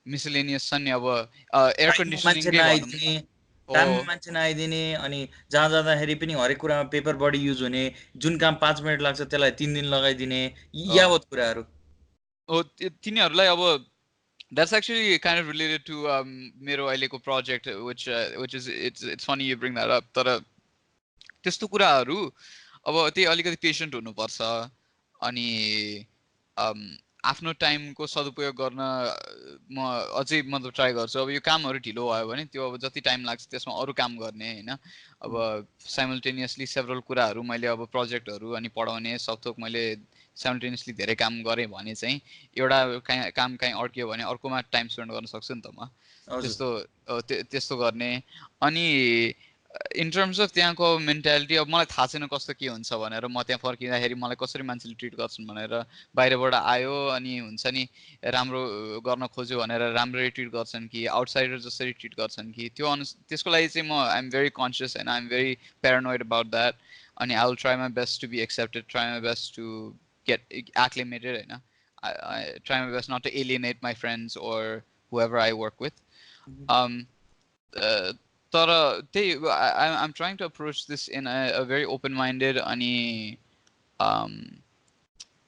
Speaker 2: मिसलेनियस छ नि, अब एयर कन्डिसनिङ
Speaker 3: टाइममा मान्छे नआइदिने, अनि जहाँ जाँदाखेरि पनि हरेक कुरामा पेपर बढी युज हुने, जुन काम 5 मिनट लाग्छ त्यसलाई 3 दिन लगाइदिने, यावत कुराहरू
Speaker 2: हो. तिनीहरूलाई अब that's actually kind of related to मेरो अहिलेको project, which is it's funny you bring that up. तर त्यस्तो कुराहरू अब त्यही अलिकति पेशेन्ट हुनुपर्छ अनि आफ्नो टाइमको सदुपयोग गर्न म अझै मतलब ट्राई गर्छु. अब यो कामहरू ढिलो भयो भने त्यो अब जति टाइम लाग्छ त्यसमा अरू काम गर्ने हैन. अब साइमल्टेनियसली सेभरल कुराहरू मैले अब प्रोजेक्टहरू अनि पढाउने सबथोक मैले साइमल्टेनियसली धेरै काम गरेँ भने चाहिँ एउटा काम कहीँ अड्कियो भने अर्कोमा टाइम स्पेन्ड गर्न सक्छु नि त म. त्यस्तो गर्ने. अनि इन टर्म्स अफ त्यहाँको मेन्टालिटी, अब मलाई थाहा छैन कस्तो के हुन्छ भनेर, म त्यहाँ फर्किँदाखेरि मलाई कसरी मान्छेले ट्रिट गर्छन् भनेर, बाहिरबाट आयो अनि हुन्छ नि राम्रो गर्न खोज्यो भनेर राम्ररी ट्रिट गर्छन् कि आउटसाइडर जसरी ट्रिट गर्छन् कि त्यसको लागि चाहिँ म I am very conscious and I am very paranoid about that. अनि I will try my best to be accepted, try my best to get acclimated, होइन. I try my best not to alienate my friends or whoever I work with. तर त्यही I'm trying to approach this in a very open-minded अनि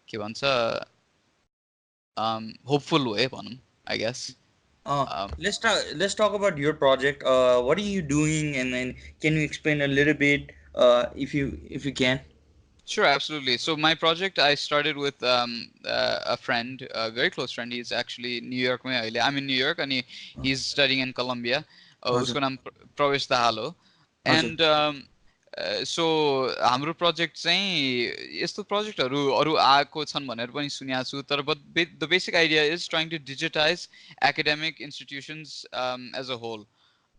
Speaker 2: के भन्छ hopeful way भनौँ, I guess.
Speaker 3: Let's talk about your project. What are you doing, and then can you explain a little bit if you can?
Speaker 2: Sure, absolutely. So my project I started with a friend, a very close friend. He's actually New York में अहिले. I'm in New York and he's studying in Colombia.
Speaker 3: हजुर
Speaker 2: उसको नाम प्रवेश दाहाल हो.
Speaker 3: हजुर
Speaker 2: And so हाम्रो project चाहिँ यस्तो प्रोजेक्टहरू अरू आएको छन् भनेर पनि सुनेको छु तर but the basic idea is trying to digitize academic institutions as a whole.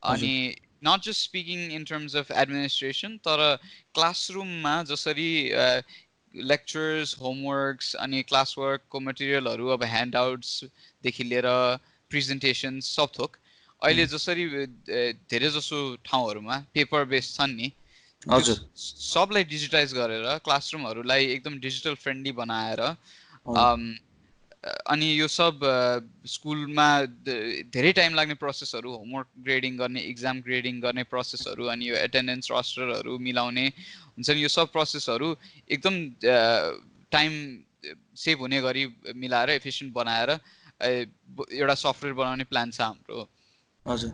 Speaker 3: हजुर
Speaker 2: अनि not just speaking in terms of administration तर क्लासरुममा जसरी लेक्चर्स होमवर्क्स अनि क्लास वर्कको मटेरियलहरू अब ह्यान्डआउट्सदेखि लिएर प्रेजेन्टेसन सब थोक अहिले जसरी धेरै जसो ठाउँहरूमा पेपर बेस्ड छन् नि त्यो
Speaker 3: हजुर
Speaker 2: सबलाई डिजिटाइज गरेर क्लासरुमहरूलाई एकदम डिजिटल फ्रेन्डली बनाएर अनि यो सब स्कुलमा धेरै टाइम लाग्ने प्रोसेसहरू होमवर्क ग्रेडिङ गर्ने इक्जाम ग्रेडिङ गर्ने प्रोसेसहरू अनि यो एटेन्डेन्स रस्टरहरू मिलाउने हुन्छ नि यो सब प्रोसेसहरू एकदम टाइम सेभ हुने गरी मिलाएर एफिसियन्ट बनाएर एउटा सफ्टवेयर बनाउने प्लान छ हाम्रो
Speaker 3: हजुर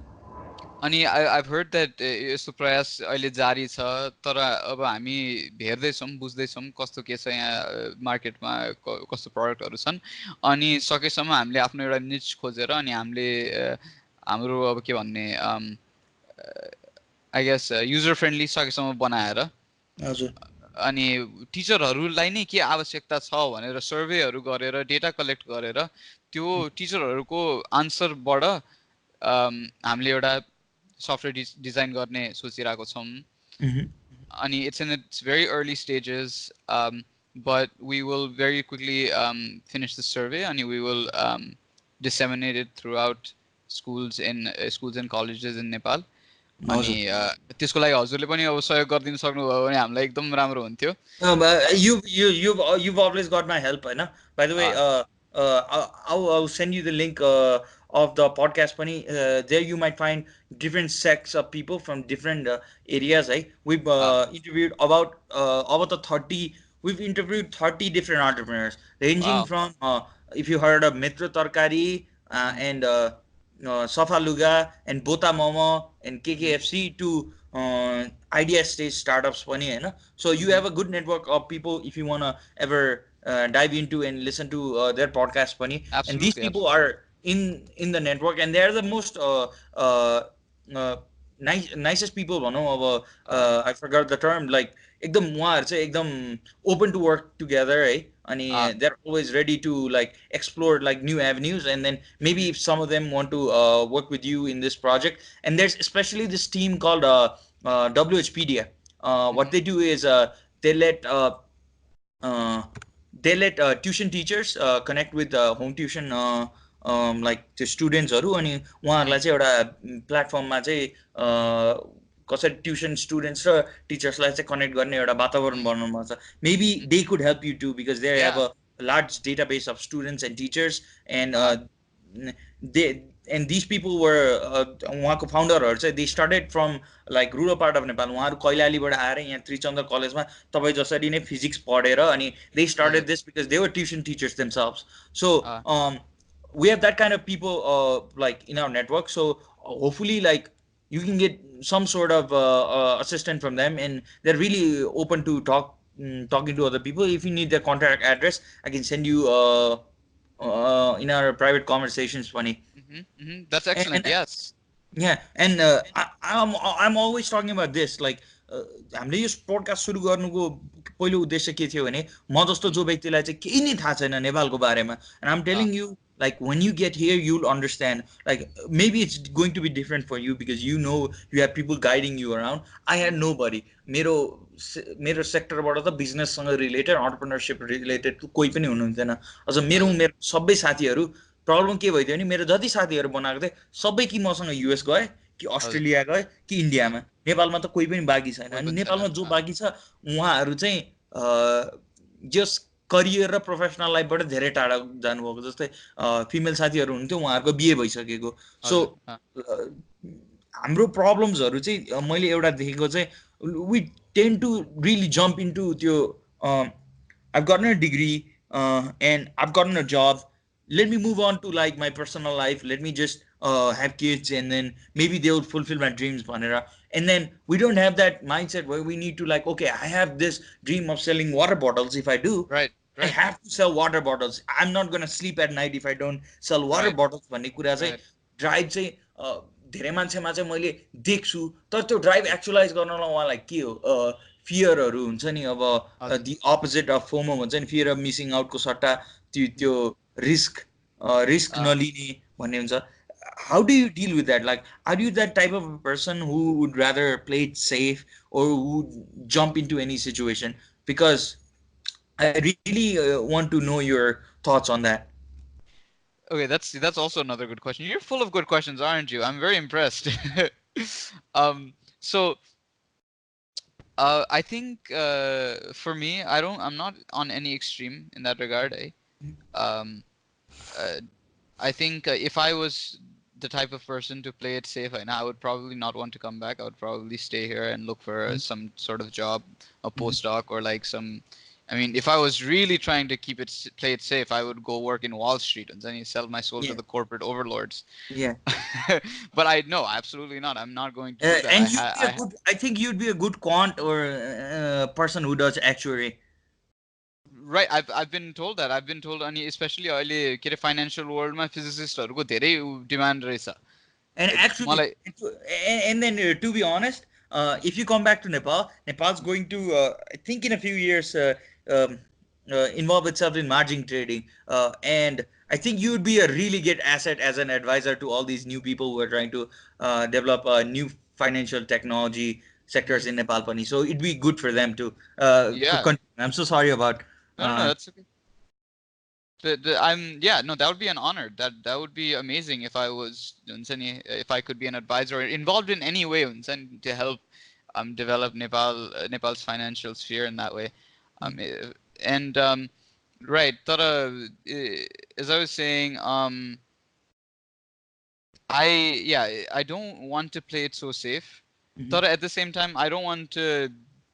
Speaker 2: अनि I've heard that यस्तो प्रयास अहिले जारी छ तर अब हामी हेर्दैछौँ बुझ्दैछौँ कस्तो के छ यहाँ मार्केटमा कस्तो प्रडक्टहरू छन् अनि सकेसम्म हामीले आफ्नो एउटा निच खोजेर अनि हामीले हाम्रो अब के भन्ने आई गेस युजर फ्रेन्डली सकेसम्म बनाएर
Speaker 3: हजुर
Speaker 2: अनि टिचरहरूलाई नै के आवश्यकता छ भनेर सर्वेहरू गरेर डेटा कलेक्ट गरेर त्यो टिचरहरूको आन्सरबाट हामीले एउटा सफ्टवेयर डिजाइन गर्ने सोचिरहेको छौँ अनि it's in it's very early stages but we will very quickly finish the survey and we will disseminate it throughout schools and colleges in Nepal. अनि त्यसको लागि हजुरले पनि अब सहयोग गरिदिन सक्नुभयो भने हामीलाई एकदम राम्रो हुन्थ्यो.
Speaker 3: You've always got my help, Hahn? By the way, I'll send you the link of the podcast pani. There you might find different sects of people from different areas. We've interviewed about the 30. We've interviewed 30 different entrepreneurs, ranging from if you heard of Mitra Tarkari and Safa Luga and Bota Momo and KKFC to idea stage startups pani, hai na? So you have a good network of people if you wanna ever dive into and listen to their podcast pani. And these people are in the network and they are the most nicest people bhanau अब I forgot the term, like एकदम उहाँहरु चाहिँ एकदम open to work together है अनि they're always ready to like explore like new avenues and then maybe if some of them want to work with you in this project. And there's especially this team called WHpedia. What they do is they let tuition teachers connect with home tuition like the students-हरु अनि उहाँहरुलाई चाहिँ एउटा प्लेटफर्ममा चाहिँ कसरी tuition students र टिचर्सलाई चाहिँ connect गर्ने एउटा वातावरण बनाउनु छ. Maybe they could help you too because they have a large database of students and teachers and these people were उहाँको फाउन्डरहरु चाहिँ they started from like rural part of Nepal. उहाँहरु कैलालीबाट आएर यहाँ त्रिचन्द्र कलेजमा तपाई जसरी नै फिजिक्स पढेर अनि they started this because they were tuition teachers themselves. So we have that kind of people like in our network, so hopefully like you can get some sort of assistance from them and they're really open to talking to other people. If you need their contact address, I can send you in our private conversations funny.
Speaker 2: That's excellent. Yes,
Speaker 3: yeah. And I'm always talking about this like हामीले यो podcast सुरु गर्नुको पहिलो उद्देश्य के थियो भने म जस्तो जो व्यक्तिलाई चाहिँ केही नै थाहा छैन नेपालको बारेमा, and I'm telling you like when you get here you'll understand. Like maybe it's going to be different for you because you know you have people guiding you around. I had nobody. मेरो सेक्टरबाट त बिजनेससँग related entrepreneurship related कोही पनि हुनुहुन्थेन. अझ मेरो सबै साथीहरू problem के भइदियो भने मेरो जति साथीहरू बनाएको थिए सबै कि मसँग युएस गए कि अस्ट्रेलिया गए कि इन्डियामा. नेपालमा त कोही पनि बाँकी छैन. अनि नेपालमा जो बाँकी छ उहाँहरू चाहिँ जस करियर र प्रोफेसनल लाइफबाट धेरै टाढा जानुभएको. जस्तै फिमेल साथीहरू हुनुहुन्थ्यो उहाँहरूको बिहे भइसकेको. सो हाम्रो प्रब्लम्सहरू चाहिँ मैले एउटा देखेको चाहिँ we tend to really jump into त्यो I've gotten a degree and I've gotten a job. Let me move on to like my personal life. Let me just have kids, and then maybe they would fulfill my dreams, Vanera. And then we don't have that mindset where we need to like, okay, I have this dream of selling water bottles. If I do,
Speaker 2: Right,
Speaker 3: I
Speaker 2: right,
Speaker 3: have to sell water bottles. I'm not gonna sleep at night if I don't sell water
Speaker 2: right,
Speaker 3: bottles भन्ने कुरा चाहिँ
Speaker 2: right.
Speaker 3: Drive चाहिँ धेरै मान्छेमा चाहिँ मैले देख्छु, तर त्यो ड्राइभ एक्चुलाइज गर्नलाई उहाँलाई के हो, फियरहरू हुन्छ नि, अब
Speaker 2: Hazır.
Speaker 3: The opposite of FOMO भन्छ नि, फियर अफ मिसिङ आउटको सट्टा त्यो रिस्क रिस्क
Speaker 2: Uh,
Speaker 3: नलिने भन्ने हुन्छ. How do you deal with that? Like, are you that type of a person who would rather play it safe or would jump into any situation? Because I really want to know your thoughts on that.
Speaker 2: okay, that's also another good question. You're full of good questions, aren't you? I'm very impressed. um, so I think for me, I'm not on any extreme in that regard. Um, uh, I think if I was the type of person to play it safe, I would probably not want to come back. I would probably stay here and look for some sort of job, a postdoc, or like some. I mean, if I was really trying to play it safe, I would go work in Wall Street and then sell my soul to
Speaker 3: Yeah,
Speaker 2: the corporate overlords.
Speaker 3: yeah.
Speaker 2: But no, absolutely not. I'm not going to do that.
Speaker 3: And you'd be a good. I think you'd be a good quant or person who does actuary.
Speaker 2: Right, I've been told that. I've been told, especially early financial world, my physicist को धेरै demand रहेछ.
Speaker 3: And actually,
Speaker 2: मलाई
Speaker 3: and then to be honest, if you come back to Nepal, Nepal's going to, I think, in a few years, um, involve itself in margin trading. And I think you would be a really good asset as an advisor to all these new people who are trying to develop new financial technology sectors in Nepal, Pani. So it'd be good for them to.
Speaker 2: yeah.
Speaker 3: I'm so sorry about.
Speaker 2: No, that's okay. No, that would be an honor. That would be amazing if I was if I could be an advisor involved in any way to help develop Nepal's financial sphere in that way. And right, as I was saying, I don't want to play it so safe. But at the same time, I don't want to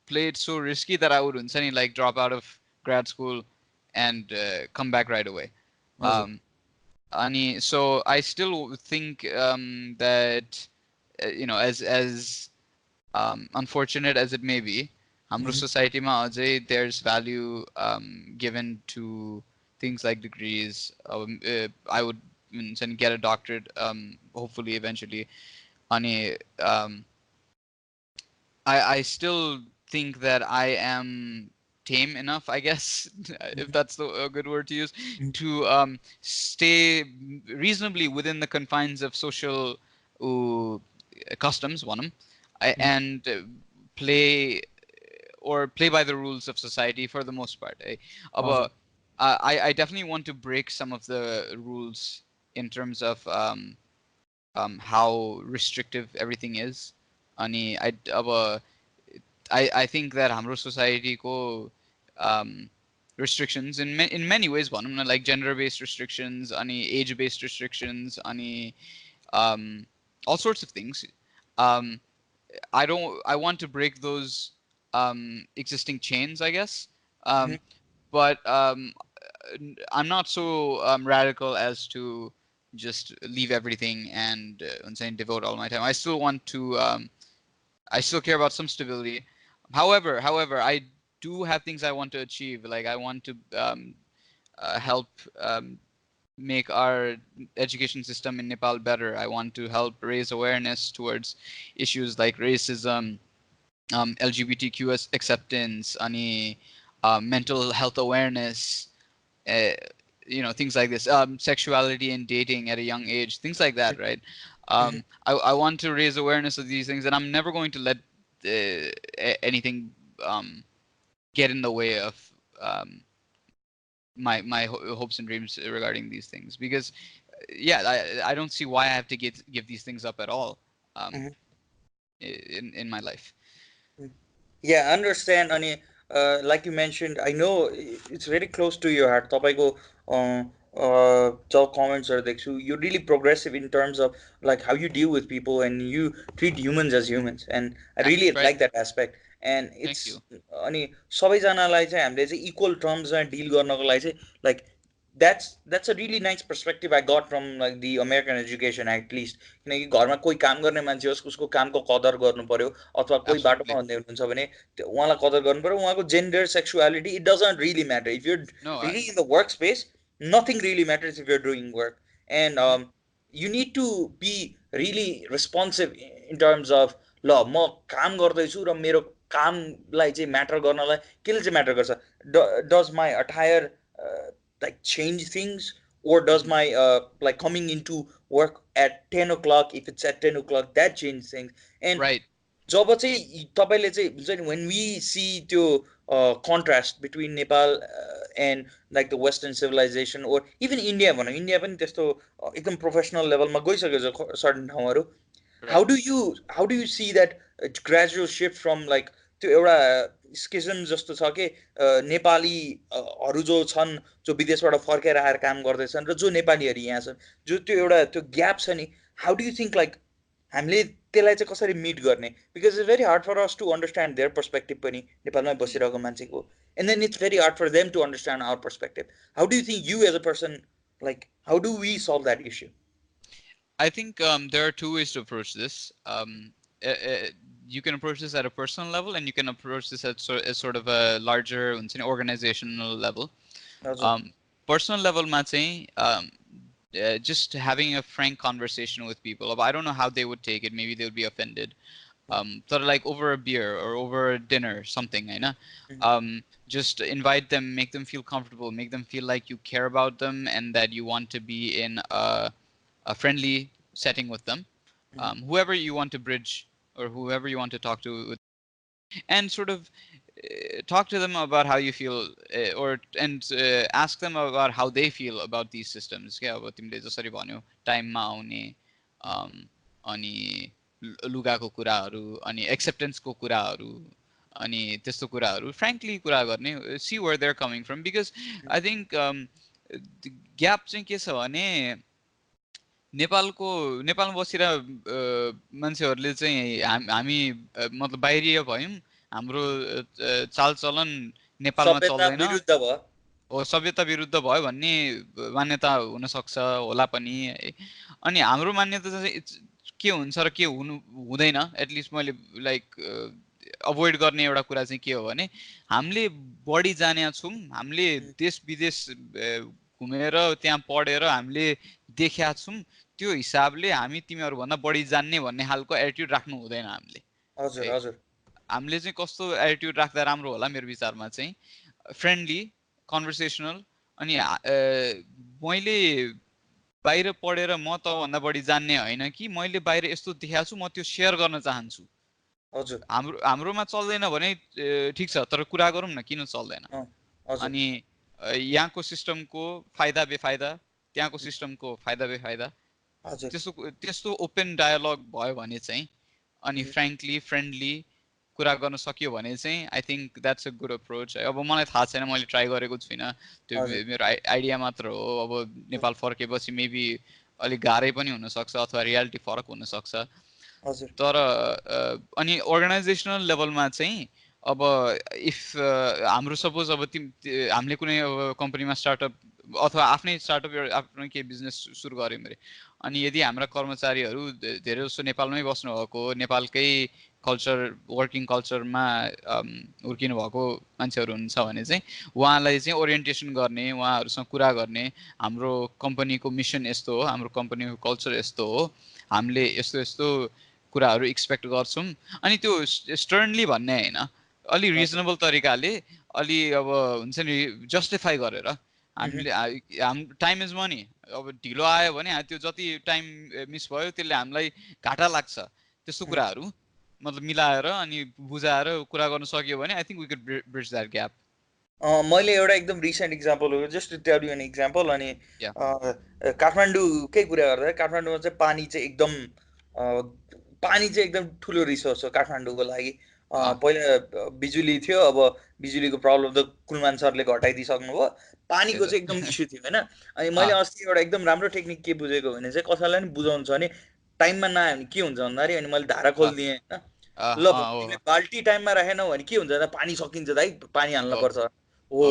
Speaker 2: play it so risky that I would like drop out of grad school and come back right away. So I still think that as unfortunate as it may be, हाम्रो societyमा अझै there's value given to things like degrees. I would get a doctorate hopefully eventually. अनि I still think that I am tame enough, I guess, if that's a good word to use, to stay reasonably within the confines of social customs, and play by the rules of society for the most part. I definitely want to break some of the rules in terms of how restrictive everything is. अनि I think that हाम्रो society को restrictions in many ways, like gender-based restrictions, अनि age-based restrictions, अनि all sorts of things. I want to break those existing chains, I guess. But I'm not so radical as to just leave everything and devote all my time. I still want to. I still care about some stability. However, I do have things I want to achieve. Like I want to help make our education system in Nepal better. I want to help raise awareness towards issues like racism, LGBTQ acceptance, mental health awareness, things like this, sexuality and dating at a young age, things like that, right? I want to raise awareness of these things, and I'm never going to let anything get in the way of my hopes and dreams regarding these things, because I don't see why I have to give these things up at all in my life.
Speaker 3: Yeah, I understand. Ani, like you mentioned, I know it's very close to your heart. तपाईँको job comments are like, so you're really progressive in terms of like how you deal with people and you treat humans as humans, and I really
Speaker 2: Right.
Speaker 3: like that aspect. And
Speaker 2: Thank
Speaker 3: it's
Speaker 2: you.
Speaker 3: अनि सबैजनालाई चाहिँ हामीले चाहिँ equal टर्म्समा dill गर्नको लागि चाहिँ like that's a really nice perspective I got from like the American education at least. किनकि घरमा कोही काम गर्ने मान्छे होस् उसको कामको कदर गर्नु पर्यो अथवा कोही बाटोमा
Speaker 2: Absolutely.
Speaker 3: हिँड्दै हुनुहुन्छ भने उहाँलाई कदर गर्नु पर्यो उहाँको gender sexuality it doesn't really matter if you're
Speaker 2: No.
Speaker 3: really in the workspace nothing really matters if you're doing work and
Speaker 2: Mhm.
Speaker 3: you need to be really responsive in terms of ल म काम गर्दैछु र मेरो कामलाई चाहिँ matter गर्नलाई केले चाहिँ म्याटर गर्छ does my attire like change things or does
Speaker 2: Mhm.
Speaker 3: my like coming into work at 10 o'clock if it's at 10 o'clock that changes things and
Speaker 2: Right.
Speaker 3: जब चाहिँ तपाईँले चाहिँ हुन्छ नि when we see त्यो contrast between Nepal and like the western civilization or even India भनौँ India पनि त्यस्तो एकदम प्रोफेसनल लेभलमा गइसकेको छ सर्टन ठाउँहरू
Speaker 2: Right.
Speaker 3: how do you see that gradual shift from like त्यो एउटा स्किजम जस्तो छ कि नेपालीहरू जो छन् जो विदेशबाट फर्केर आएर काम गर्दैछन् र जो नेपालीहरू यहाँ छन् जो त्यो एउटा त्यो ग्याप छ नि how do you think like हामीले त्यसलाई चाहिँ कसरी मिट गर्ने because it's very hard for us to understand their perspective पनि नेपालमै बसिरहेको मान्छेको and then it's very hard for them to understand our perspective how do you think you as a person like how do we solve that issue
Speaker 2: I think there are two ways to approach this. You can approach this at a personal level, and you can approach this at sort of a larger organizational level. Personal level, just having a frank conversation with people. I don't know how they would take it. Maybe they would be offended. Sort of like over a beer or over a dinner, something, I know. Just invite them, make them feel comfortable, make them feel like you care about them and that you want to be in a friendly setting with them, whoever you want to bridge or whoever you want to talk to, and sort of talk to them about how you feel and ask them about how they feel about these systems. Yeah, about तिमीले जसरी भन्यौ टाइममा आउने अनि लुगाको कुराहरू अनि एक्सेप्टेन्सको कुराहरू अनि त्यस्तो कुराहरू फ्र्याङ्कली कुरा गर्ने, see where they're coming from, because I think gap चाहिँ के छ भने नेपालमा बसेर मान्छेहरूले चाहिँ हामी मतलब बाहिरिया भयौँ, हाम्रो चालचलन नेपालमा चल्दैन, सभ्यता विरुद्ध भयो भन्ने मान्यता हुन सक्छ होला पनि। अनि हाम्रो मान्यता चाहिँ के हुन्छ र के हुँदैन, एटलिस्ट मैले लाइक अभोइड गर्ने एउटा कुरा चाहिँ के हो भने हामीले बढी जाने छौँ, हामीले देश विदेश घुमेर त्यहाँ पढेर हामीले देख्या छौँ, त्यो हिसाबले हामी तिमीहरू भन्दा बढी जान्ने भन्ने खालको एटिट्युड राख्नु हुँदैन हामीले।
Speaker 3: हजुर हजुर
Speaker 2: हामीले चाहिँ कस्तो एटिट्युड राख्दा राम्रो होला मेरो विचारमा चाहिँ फ्रेन्डली कन्भर्सेसनल, अनि मैले बाहिर पढेर म त भन्दा बढी जान्ने होइन कि मैले बाहिर यस्तो देखाएको छु म त्यो सेयर गर्न चाहन्छु।
Speaker 3: हजुर
Speaker 2: हाम्रोमा चल्दैन भने ठिक छ, तर कुरा गरौँ न किन चल्दैन। अनि यहाँको सिस्टमको फाइदा बेफाइदा, त्यहाँको सिस्टमको फाइदा बेफाइदा, त्यस्तो ओपन डायलग भयो भने चाहिँ अनि फ्र्याङ्कली फ्रेन्डली कुरा गर्न सकियो भने चाहिँ आई think that's a good approach. अब मलाई थाहा छैन, मैले ट्राई गरेको छुइनँ, त्यो मेरो आइडिया मात्र हो। अब नेपाल फर्केपछि मेबी अलिक गाह्रै पनि हुनसक्छ अथवा रियालिटी फरक हुनसक्छ। तर अनि अर्गनाइजेसनल लेभलमा चाहिँ अब इफ हाम्रो सपोज अब हामीले कुनै अब कम्पनीमा स्टार्टअप अथवा आफ्नै स्टार्टअप आफ्नै केही बिजनेस सुरु गऱ्यौँ अरे, अनि यदि हाम्रा कर्मचारीहरू धेरै जसो नेपालमै बस्नुभएको, नेपालकै कल्चर वर्किङ कल्चरमा हुर्किनु भएको मान्छेहरू हुन्छ भने चाहिँ उहाँलाई चाहिँ ओरिएन्टेसन गर्ने, उहाँहरूसँग कुरा गर्ने, हाम्रो कम्पनीको मिसन यस्तो हो, हाम्रो कम्पनीको कल्चर यस्तो हो, हामीले यस्तो यस्तो कुराहरू एक्सपेक्ट गर्छौँ। अनि त्यो स्टर्नली भन्ने होइन, अलि रिजनेबल तरिकाले, अलि अब हुन्छ नि जस्टिफाई गरेर हामीले टाइम इज मनी, अब ढिलो आयो भने त्यो जति टाइम मिस भयो त्यसले हामीलाई घाटा लाग्छ, त्यस्तो कुराहरू मतलब मिलाएर अनि बुझाएर कुरा गर्न सकियो भने I think we could bridge that gap.
Speaker 3: मैले एउटा एकदम रिसेन्ट इक्जाम्पल हो, just to tell you an example. अनि काठमाडौँकै कुरा गर्दा काठमाडौँमा चाहिँ पानी चाहिँ एकदम ठुलो रिसोर्स हो काठमाडौँको लागि। पहिला बिजुली थियो, अब बिजुलीको प्रब्लम त कुलमान सरले घटाइदिइसक्नुभयो, पानीको चाहिँ एकदम इस्यु थियो होइन। अनि मैले अस्ति एउटा एकदम राम्रो टेक्निक के बुझेको भने चाहिँ कसैलाई पनि बुझाउनु छ भने टाइममा नआयो भने के हुन्छ भन्दाखेरि, अनि मैले धारा खोलिदिएँ होइन, ल तिमीले बाल्टी टाइममा राखेनौ भने के हुन्छ, पानी सकिन्छ दाइ, पानी हाल्नु पर्छ। हो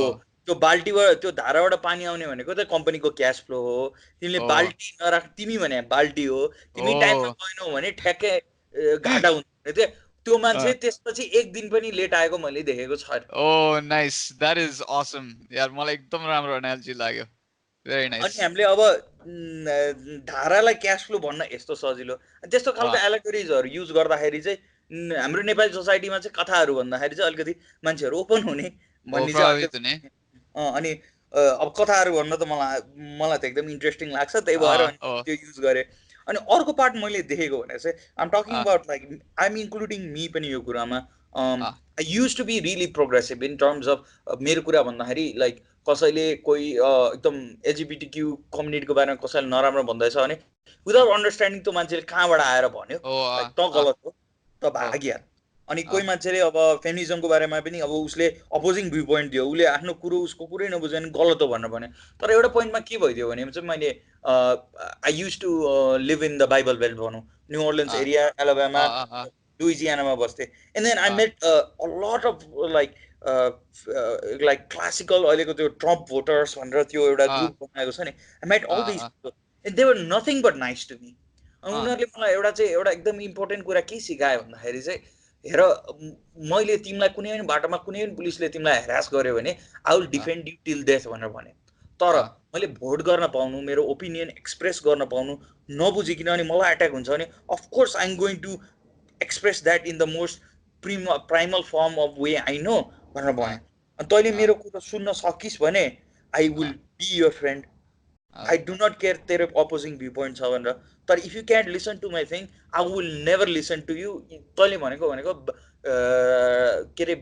Speaker 3: त्यो बाल्टीबाट त्यो धाराबाट पानी आउने भनेको त कम्पनीको क्यास फ्लो हो। तिमीले
Speaker 2: Oh,
Speaker 3: बाल्टी नराख, तिमी भने बाल्टी हो, तिमी टाइममा
Speaker 2: oh,
Speaker 3: गएनौ भने ठ्याक्कै घाटा हुन्छ त्यो। त्यो मान्छे
Speaker 2: uh,
Speaker 3: त्यसपछि एक दिन पनि लेट आएको मैले देखेको छ।
Speaker 2: oh, nice. That is awesome. यार मलाई एकदम राम्रो analogy लाग्यो. Very
Speaker 3: अनि
Speaker 2: nice.
Speaker 3: हामीले अब धारालाई क्यास फ्लो भन्न यस्तो सजिलो। त्यस्तो खालको एलेगोरिजहरू युज गर्दाखेरि चाहिँ हाम्रो नेपाली सोसाइटीमा चाहिँ कथाहरू भन्दाखेरि चाहिँ अलिकति मान्छेहरू ओपन हुने
Speaker 2: Oh,
Speaker 3: भन्ने चाहिँ
Speaker 2: प्रभावित हुने.
Speaker 3: अलिकति अनि अब कथाहरू भन्न त मलाई त एकदम इन्ट्रेस्टिङ लाग्छ, त्यही भएर अनि
Speaker 2: Oh,
Speaker 3: त्यो युज गरेँ। अनि अर्को पार्ट मैले देखेको भने चाहिँ I'm talking about like I'm including me पनि यो कुरामा।
Speaker 2: ah,
Speaker 3: I use to be really progressive in terms of मेरो कुरा भन्दाखेरि लाइक कसैले कोही एकदम एलजिबिटिक्यू कम्युनिटीको बारेमा कसैले नराम्रो भन्दैछ भने विदाउट अन्डरस्ट्यान्डिङ त्यो मान्छेले कहाँबाट आएर भन्यो लाइक त गलत हो त भाग्या। अनि कोही मान्छेले अब फेमिनिजमको बारेमा पनि अब उसले अपोजिङ भ्यू पोइन्ट दियो, उसले आफ्नो कुरो उसको कुरै नबुझ्यो भने गलत हो भनेर भन्यो। तर एउटा पोइन्टमा के भइदियो भने चाहिँ मैले I use to live in the Bible Belt भनौँ, New Orleans
Speaker 2: ah,
Speaker 3: area Alabama
Speaker 2: ah, ah,
Speaker 3: लुइजियानामा बस्थेँ। And then I
Speaker 2: ah,
Speaker 3: met a lot of like like classical अहिलेको त्यो ट्रम्प भोटर्स भनेर त्यो एउटा
Speaker 2: ah,
Speaker 3: ग्रुप बनाएको छ नि, I met all this
Speaker 2: ah,
Speaker 3: and they were nothing but nice to me. अनि
Speaker 2: ah,
Speaker 3: उनीहरूले मलाई एउटा एकदम इम्पोर्टेन्ट कुरा के सिकायो भन्दाखेरि चाहिँ हेर मैले तिमीलाई कुनै पनि बाटोमा कुनै पनि पुलिसले तिमीलाई हेरास गर्यो भने I will
Speaker 2: ah,
Speaker 3: defend you till death भनेर भने। तर
Speaker 2: ah,
Speaker 3: मैले भोट गर्न पाउनु, मेरो ओपिनियन एक्सप्रेस गर्न पाउनु नबुझिकन अनि मलाई एट्याक हुन्छ भने of course I am going to express that in the most primal form of way I know भनेर भने। अनि तैँले
Speaker 2: ah,
Speaker 3: मेरो कुरा सुन्न सकिस् भने I will
Speaker 2: ah,
Speaker 3: be your friend,
Speaker 2: ah,
Speaker 3: I do not care तेरो अपोजिङ भ्यू पोइन्ट छ भनेर। तर if you can't listen to my thing I will never listen to you. तैँले भनेको भनेको के अरे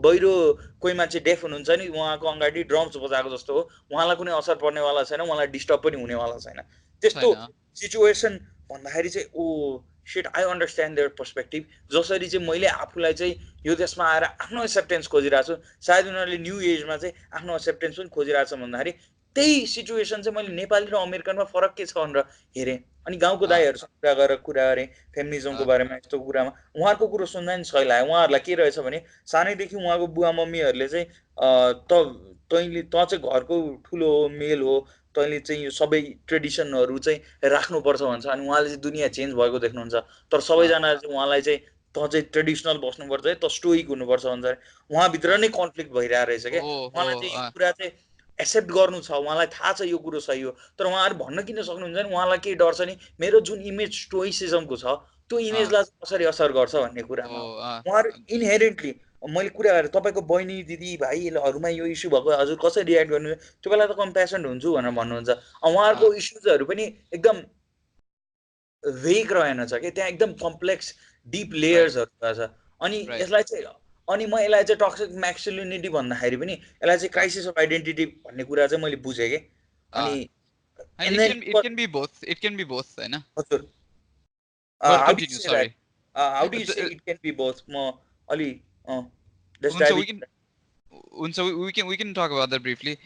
Speaker 3: बहिरो कोही मान्छे डेफ हुनुहुन्छ नि, उहाँको अगाडि ड्रम्स बजाएको जस्तो हो, उहाँलाई कुनै असर पर्नेवाला छैन, उहाँलाई डिस्टर्ब पनि हुनेवाला छैन। त्यस्तो
Speaker 2: छैन.
Speaker 3: सिचुएसन भन्दाखेरि चाहिँ oh shit I understand their perspective. जसरी चाहिँ मैले आफूलाई चाहिँ यो देशमा आएर आफ्नो एक्सेप्टेन्स खोजिरहेको छु, सायद उनीहरूले न्यू एजमा चाहिँ आफ्नो एक्सेप्टेन्स पनि खोजिरहेको छ भन्दाखेरि त्यही सिचुएसन चाहिँ मैले नेपाली र अमेरिकनमा फरक के छ भनेर हेरेँ। अनि गाउँको
Speaker 2: Ah,
Speaker 3: दाईहरूसँग कुरा गरेँ फेमिनिजमको
Speaker 2: ah,
Speaker 3: बारेमा, यस्तो कुरामा उहाँहरूको कुरो सुन्दा नि सही लाग्यो। उहाँहरूलाई के रहेछ भने सानैदेखि उहाँको बुवा मम्मीहरूले चाहिँ तैँले चाहिँ घरको ठुलो हो, मेल हो, तैँले चाहिँ यो सबै ट्रेडिसनहरू चाहिँ राख्नुपर्छ भन्छ। अनि उहाँले चाहिँ दुनियाँ चेन्ज भएको देख्नुहुन्छ, तर
Speaker 2: ah,
Speaker 3: सबैजनाले चाहिँ उहाँलाई चाहिँ त चाहिँ ट्रेडिसनल बस्नुपर्छ है, त स्टोइक हुनुपर्छ भन्छ। उहाँभित्र
Speaker 2: ah.
Speaker 3: नै कन्फ्लिक्ट भइरहेको रहेछ क्या।
Speaker 2: Oh,
Speaker 3: उहाँलाई
Speaker 2: oh,
Speaker 3: चाहिँ यो कुरा चाहिँ एक्सेप्ट गर्नु छ, उहाँलाई थाहा छ यो कुरो सही हो, तर उहाँहरू भन्न किन सक्नुहुन्छ नि, उहाँलाई के डर छ नि मेरो जुन इमेज स्टोइसिजमको छ त्यो
Speaker 2: ah,
Speaker 3: इमेजलाई कसरी असर गर्छ भन्ने कुरामा हो।
Speaker 2: oh,
Speaker 3: उहाँहरू इनहेरेन्टली मैले कुरा गरेँ तपाईँको बहिनी दिदी भाइहरूमा यो इस्यु भएको हजुर कसरी रियाक्ट गर्नु, त्यो बेला त कम्पेसन हुन्छु भनेर भन्नुहुन्छ।
Speaker 2: ah,
Speaker 3: उहाँहरूको इस्युजहरू पनि एकदम वेग रहेन छ कि, त्यहाँ एकदम कम्प्लेक्स डिप
Speaker 2: right,
Speaker 3: लेयर्सहरू छ। अनि
Speaker 2: right.
Speaker 3: यसलाई चाहिँ अनि म यसलाई चाहिँ टक्सिक म्याक्सुलिनिटी भन्दाखेरि पनि यसलाई चाहिँ
Speaker 2: Ah,
Speaker 3: क्राइसिस अफ आइडेन्टिटी भन्ने कुरा चाहिँ मैले बुझेँ कि। अनि
Speaker 2: ah. And
Speaker 3: and
Speaker 2: it
Speaker 3: then
Speaker 2: can be both. It can be both, हैन?
Speaker 3: हजुर
Speaker 2: But
Speaker 3: how do you
Speaker 2: continue,
Speaker 3: say that,
Speaker 2: sorry.
Speaker 3: How do you say
Speaker 2: The-
Speaker 3: it can be both? म अलि जस्ट
Speaker 2: हुन्छ we
Speaker 3: diving.
Speaker 2: can we can talk about that briefly.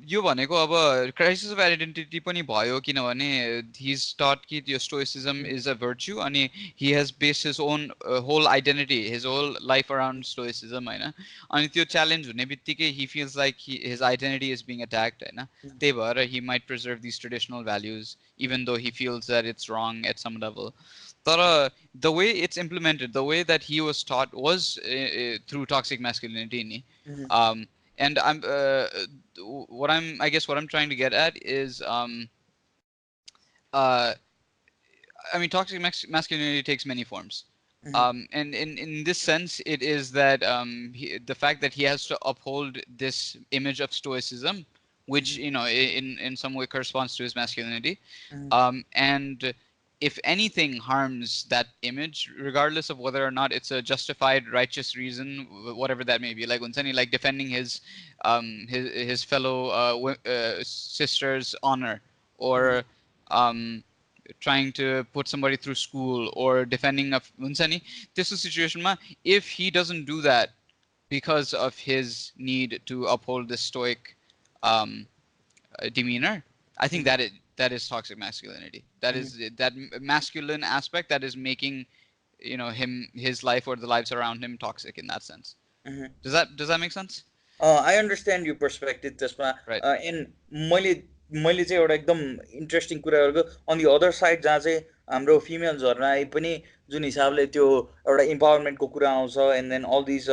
Speaker 2: यो भनेको अब crisis of identity पनि भयो किनभने he's taught कि त्यो stoicism is a virtue अनि he has based his own whole identity, his whole life around stoicism, हैन? अनि त्यो च्यालेन्ज हुने बित्तिकै he feels like his identity is being attacked, हैन? त्यही भएर he might preserve these traditional values even though he feels that it's wrong at some level. But the way it's implemented, the way that he was taught was through toxic masculinity. And I guess what I'm trying to get at is, uh, I mean, toxic masculinity takes many forms. And in this sense, it is that the fact that he has to uphold this image of stoicism, which in some way corresponds to his masculinity, and if anything harms that image, regardless of whether or not it's a justified, righteous reason, whatever that may be, like Unsani, like defending his fellow sister's honor, or trying to put somebody through school, or defending a Unsani, this is situation ma, if he doesn't do that because of his need to uphold this stoic demeanor, I think that is toxic masculinity. That is that masculine aspect that is making his life or the lives around him toxic in that sense. Does that make sense?
Speaker 3: I understand your perspective त्यसमा
Speaker 2: Right.
Speaker 3: End मैले चाहिँ एउटा एकदम interesting कुरा गरेको अन the other side जहाँ चाहिँ हाम्रो फिमेल्सहरूलाई पनि जुन हिसाबले त्यो एउटा इम्पावरमेन्टको कुरा आउँछ and then all these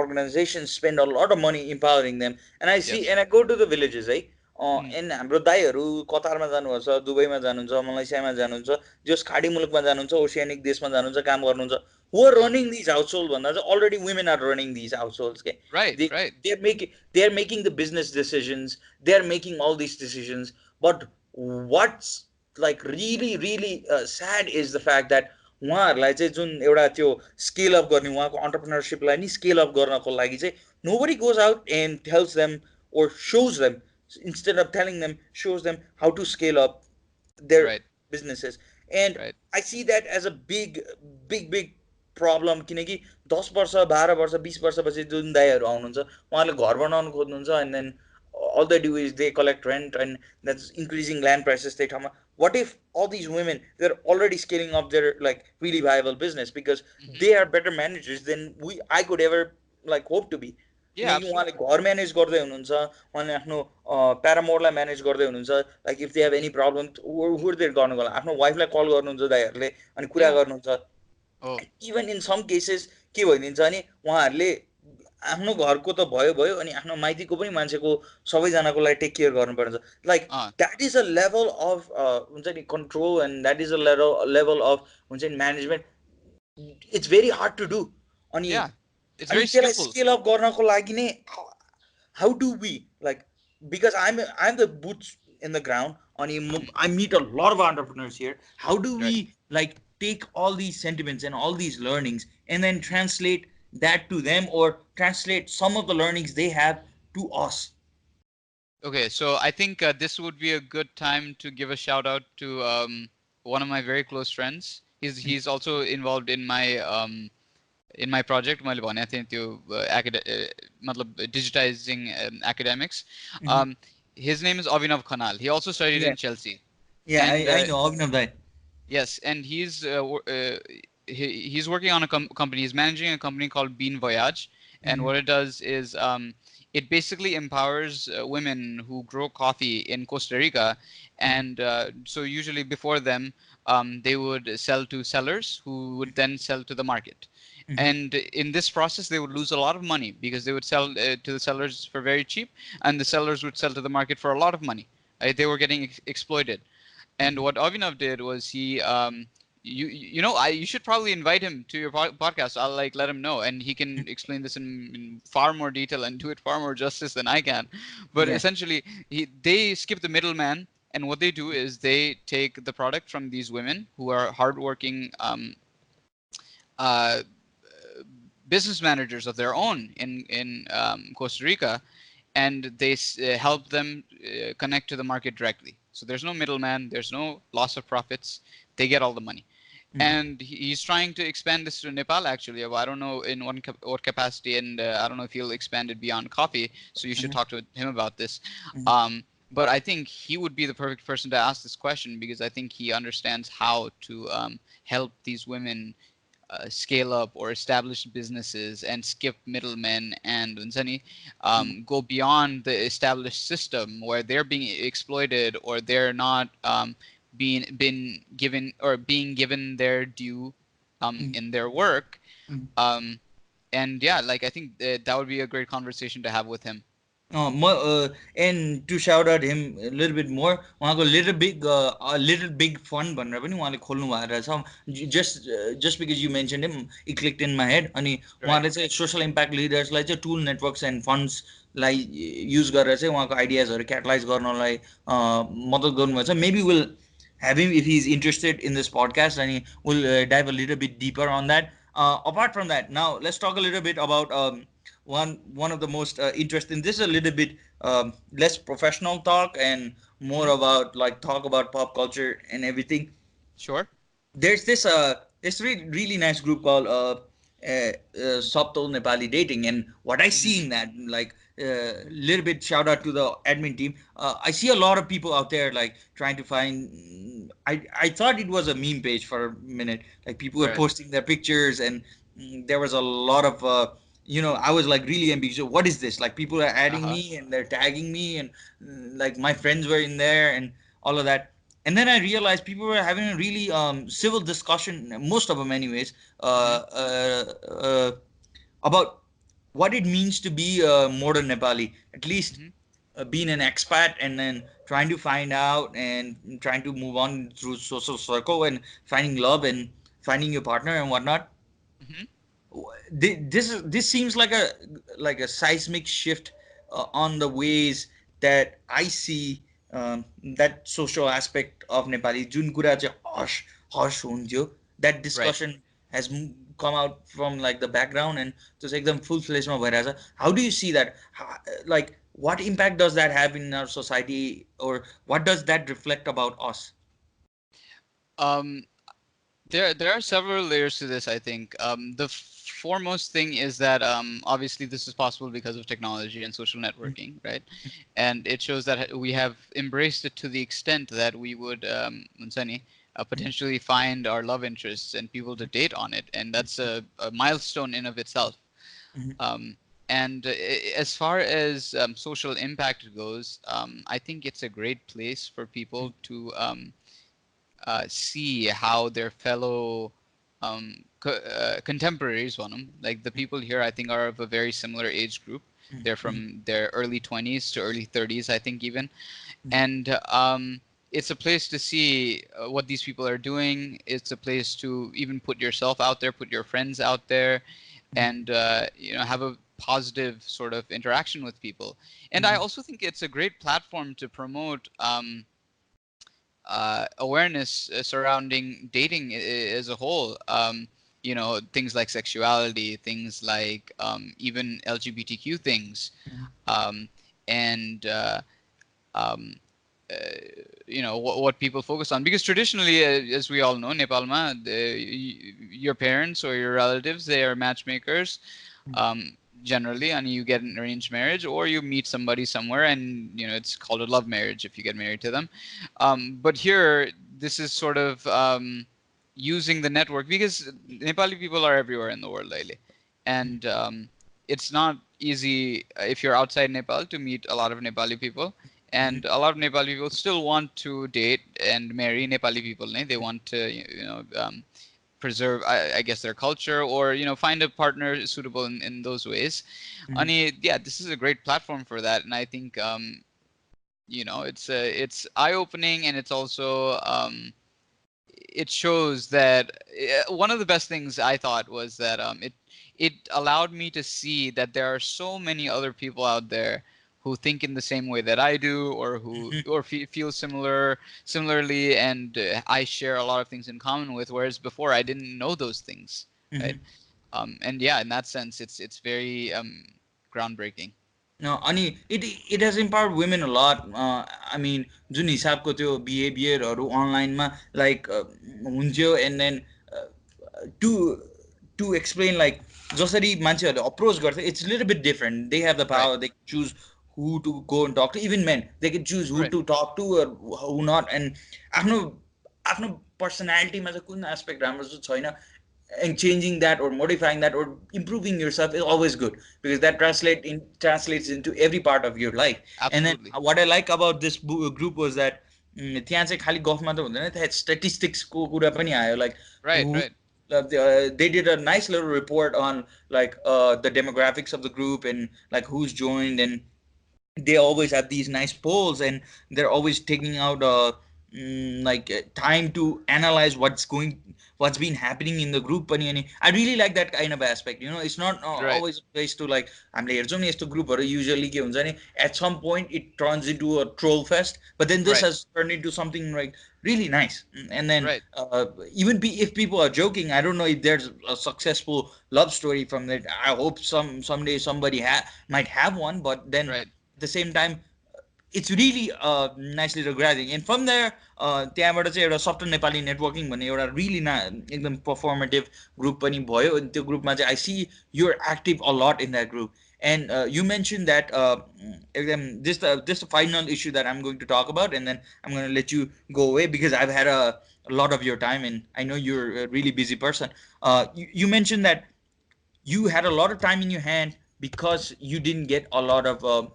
Speaker 3: organisation spend a lot of money empowering them and I see
Speaker 2: Yes.
Speaker 3: And I go to the villages है
Speaker 2: Mm.
Speaker 3: एन्ड हाम्रो दाईहरू कतारमा जानुहुन्छ दुबईमा जानुहुन्छ मलेसियामा जानुहुन्छ जस खाडी मुलुकमा जानुहुन्छ ओसियानिक देशमा जानुहुन्छ काम गर्नुहुन्छ who are
Speaker 2: Uh,
Speaker 3: running these households भन्दा चाहिँ already women are running these households okay?
Speaker 2: right.
Speaker 3: they
Speaker 2: Right.
Speaker 3: they're making the business decisions, they're making all these decisions, but what's like really sad is the fact that उहाँहरूलाई चाहिँ जुन एउटा त्यो scale up गर्ने उहाँको अन्टरप्रिनरसिपलाई नि scale up गर्नको लागि चाहिँ nobody goes out and tells them or shows them, instead of telling them, shows them how to scale up their
Speaker 2: Right.
Speaker 3: businesses. And
Speaker 2: Right.
Speaker 3: I see that as a big problem किनकि 10 वर्ष 12 वर्ष 20 वर्षपछि जुन दाइहरू आउनुहुन्छ उहाँले घर बनाउनु खोज्नुहुन्छ and then all they do is they collect rent and that's increasing land prices त्यही ठाउँमा. What if all these women, they're already scaling up their like really viable business because
Speaker 2: Hmm.
Speaker 3: they are better managers than I could ever like hope to be.
Speaker 2: Yeah.
Speaker 3: किनकि उहाँले
Speaker 2: Absolutely.
Speaker 3: घर manage गर्दै हुनुहुन्छ, उहाँले आफ्नो प्यारामोडलाई manage गर्दै हुनुहुन्छ. Like if they have any problem हुर्दै गर्नुको लागि आफ्नो वाइफलाई कल गर्नुहुन्छ दाइहरूले अनि कुरा
Speaker 2: Yeah.
Speaker 3: गर्नुहुन्छ.
Speaker 2: Oh.
Speaker 3: Even in some cases के भइदिन्छ भने उहाँहरूले आफ्नो घरको त भयो अनि आफ्नो माइतीको पनि मान्छेको सबैजनाको लागि टेक केयर गर्नुपर्छ. Like that is a level of हुन्छ नि control and that is a level of हुन्छ नि management. It's very hard to do. अनि
Speaker 2: Yeah. It's
Speaker 3: अनि
Speaker 2: very
Speaker 3: त्यसलाई
Speaker 2: skillful.
Speaker 3: स्केल अप गर्नको लागि नै how do we like, because I'm the boots in the ground अनि
Speaker 2: Mm.
Speaker 3: I meet a lot of entrepreneurs here. How do we
Speaker 2: Right.
Speaker 3: like take all these sentiments and all these learnings and then translate that to them or translate some of the learnings they have to us?
Speaker 2: Okay, so I think this would be a good time to give a shout out to one of my very close friends. He's also involved in my project. मैले भने थिएँ त्यो मतलब digitizing academics. Um, his name is Avinav Khanal. He also studied
Speaker 3: Yeah,
Speaker 2: in Chelsea.
Speaker 3: yeah,
Speaker 2: And
Speaker 3: I know of that.
Speaker 2: yes, and he's working on a company. He's managing a company called Voyage, and what it does is it basically empowers women who grow coffee in Costa Rica, and so usually before them, they would sell to sellers who would then sell to the market. And in this process, they would lose a lot of money because they would sell to the sellers for very cheap, and the sellers would sell to the market for a lot of money. They were getting exploited. And what Avinav did was he, you should probably invite him to your podcast. I'll like let him know, and he can explain this in far more detail and do it far more justice than I can. But
Speaker 3: Yeah.
Speaker 2: essentially, they skip the middleman, and what they do is they take the product from these women who are hardworking uh, business managers of their own in Costa Rica, and they help them connect to the market directly. So there's no middleman, there's no loss of profits. They get all the money. And he's trying to expand this to Nepal, actually. I don't know in what capacity, and I don't know if he'll expand it beyond coffee. So you should talk to him about this. But I think he would be the perfect person to ask this question because I think he understands how to help these women scale up or establish businesses and skip middlemen and go beyond the established system where they're being exploited or they're not being given their due in their work. And yeah, like I think that would be a great conversation to have with him.
Speaker 3: And to shout out him a little bit more, उहाँको little big fun भनेर पनि उहाँले खोल्नु भएको रहेछ. Just because you mentioned him, it clicked in my head. अनि उहाँले चाहिँ social impact leadersलाई चाहिँ tool networks and funds lie use गरेर चाहिँ उहाँको आइडियाजहरू क्याटलाइज गर्नलाई मद्दत गर्नुभएको छ. Maybe we'll have him if he's interested in this podcast and we'll dive a little bit deeper on that. Apart from that, now let's talk a little bit about one of the most interesting. This is a little bit less professional talk and more about like talk about pop culture and everything.
Speaker 2: Sure.
Speaker 3: There's this really nice group called Subtle Nepali Dating, and what I see in that, like little bit shout out to the admin team. I see a lot of people out there like trying to find. I thought it was a meme page for a minute. Like people were posting their pictures, and there was a lot of I was like really ambitious. What is this? Like people are adding
Speaker 2: Uh-huh.
Speaker 3: me and they're tagging me, and like my friends were in there and all of that. And then I realized people were having a really civil discussion, most of them anyways,
Speaker 2: Mm-hmm.
Speaker 3: about what it means to be a modern Nepali. At least
Speaker 2: Mm-hmm.
Speaker 3: being an expat and then trying to find out and trying to move on through social circle and finding love and finding your partner and whatnot.
Speaker 2: Mm-hmm.
Speaker 3: This seems like a seismic shift on the ways that I see that social aspect of Nepali. जुन कुरा चाहिँ harsh हुन्थ्यो, that
Speaker 2: Right.
Speaker 3: discussion has come out from like the background and just एकदम full fledged मा भइरहेछ. How do you see that? Like what impact does that have in our society, or what does that reflect about us?
Speaker 2: Um, there are several layers to this, I think. The foremost thing is that obviously this is possible because of technology and social networking, right? And it shows that we have embraced it to the extent that we would, Munsani, potentially find our love interests and people to date on it, and that's a milestone in of itself.
Speaker 3: Mhm.
Speaker 2: Um, and as far as social impact goes, I think it's a great place for people to see how their fellow contemporaries on them, like the people here, I think are of a very similar age group. They're from their early 20s to early 30s, I think, even. And it's a place to see what these people are doing. It's a place to even put yourself out there, put your friends out there, and have a positive sort of interaction with people. And I also think it's a great platform to promote awareness surrounding dating as a whole. Things like sexuality, things like even LGBTQ things, um, and um, uh, what people focus on. Because traditionally, as we all know, Nepalma, your parents or your relatives, they are matchmakers. Um, Generally, and you get an arranged marriage, or you meet somebody somewhere, and it's called a love marriage if you get married to them. But here, this is sort of using the network, because Nepali people are everywhere in the world lately, and it's not easy if you're outside Nepal to meet a lot of Nepali people. And a lot of Nepali people still want to date and marry Nepali people. They want to, preserve, I guess, their culture, or find a partner suitable in those ways. And yeah, this is a great platform for that, and I think it's eye opening, and it's also it shows that one of the best things I thought was that it allowed me to see that there are so many other people out there who think in the same way that I do, or who or feel similarly, and I share a lot of things in common with, whereas before I didn't know those things, right? And yeah, in that sense, it's very groundbreaking.
Speaker 3: No, अनि it has empowered women a lot. I mean, जुन हिसाबको त्यो बिहेभियरहरू अनलाइनमा like हुन्थ्यो, and then to to explain like जसरी मान्छेहरूले approach गर्छ, it's little bit different. They have the
Speaker 2: Right,
Speaker 3: power, they choose who to go and talk to. Even men, they can choose who
Speaker 2: right,
Speaker 3: to talk to or who not. And आफ्नो आफ्नो पर्सनालिटीमा चाहिँ कुन aspect राम्रो चाहिँ छैन, and changing that or modifying that or improving yourself is always good, because that translates into every part of your life. And then
Speaker 2: absolutely,
Speaker 3: what I like about this group was that त्यहाँ चाहिँ खालि गफ मात्र हुँदैन, त्यहाँ स्ट्याटिस्टिक्सको कुरा पनि आयो, like
Speaker 2: right,
Speaker 3: who
Speaker 2: right,
Speaker 3: they did a nice little report on like the demographics of the group and like who's joined, and they always have these nice polls, and they're always taking out time to analyze what's been happening in the group pani. I really like that kind of aspect. It's not
Speaker 2: right,
Speaker 3: always a place to like हामीले हेर्छौँ नि यस्तो ग्रुपहरू usually के हुन्छ नि, at some point it turns into a troll fest, but then this
Speaker 2: right,
Speaker 3: has turned into something like really nice. And then
Speaker 2: right,
Speaker 3: even if people are joking, I don't know if there's a successful love story from that. I hope someday somebody might have one, but then
Speaker 2: right.
Speaker 3: at the same time it's really nicely grabbing. And from there त्यहाँबाट चाहिँ एउटा soft Nepali networking भन्ने एउटा really एकदम पर्फर्मेटिभ group पनि भयो. अनि त्यो ग्रुपमा चाहिँ आई सी युर एक्टिभ अ लट in that group. And you mentioned that this final issue that I'm going to talk about, and then I'm going to let you go away because I've had a lot of your time, and I know you're a really busy person. You mentioned that you had a lot of time in your hand because you didn't get a lot of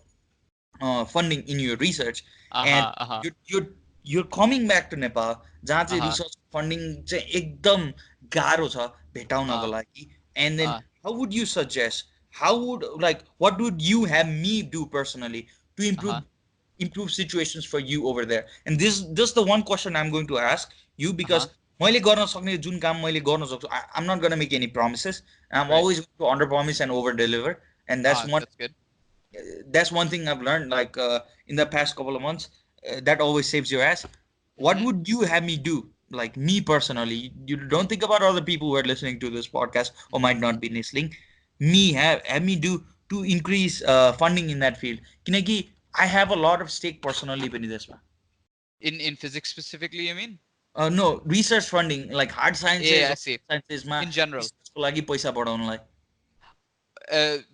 Speaker 3: funding in your research, and
Speaker 2: Uh-huh, uh-huh,
Speaker 3: you're coming back to Nepal जहाँ चाहिँ
Speaker 2: uh-huh,
Speaker 3: research funding चाहिँ एकदम गाह्रो छ भेटाउनको
Speaker 2: uh,
Speaker 3: लागि. And then
Speaker 2: uh,
Speaker 3: how would you suggest, how would, like, what would you have me do personally to
Speaker 2: uh-huh,
Speaker 3: improve situations for you over there? And this the one question I'm going to ask you,
Speaker 2: uh-huh,
Speaker 3: because मैले गर्न सक्ने जुन काम मैले गर्न सक्छु, I'm not going to make any promises. I'm
Speaker 2: right.
Speaker 3: always going to under promise and over deliver, and
Speaker 2: That's good.
Speaker 3: that's one thing I've learned, like, in the past couple of months. That always saves your ass. What
Speaker 2: Mm-hmm.
Speaker 3: would you have me do? Like, me personally, you don't think about other people who are listening to this podcast or might not be listening. Me, have me do to increase funding in that field. Kineki, I have a lot of stake personally in this one.
Speaker 2: In physics specifically, you mean?
Speaker 3: No, research funding, like hard
Speaker 2: Yeah,
Speaker 3: sciences
Speaker 2: I
Speaker 3: or
Speaker 2: see.
Speaker 3: sciences ma
Speaker 2: In general,
Speaker 3: research को लागि पैसा बढाउनलाई.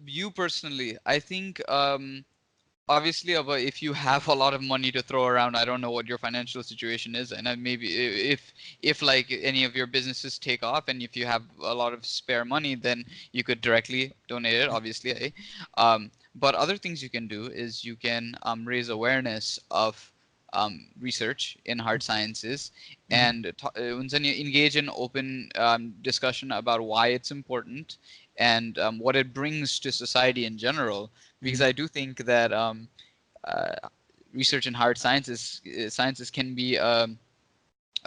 Speaker 2: you personally, I think obviously if you have a lot of money to throw around, I don't know what your financial situation is, and maybe if like any of your businesses take off and if you have a lot of spare money, then you could directly donate it, obviously, eh? But other things you can do is you can raise awareness of research in hard sciences, and engage in open discussion about why it's important and what it brings to society in general, because I do think that uh, research in hard sciences can be a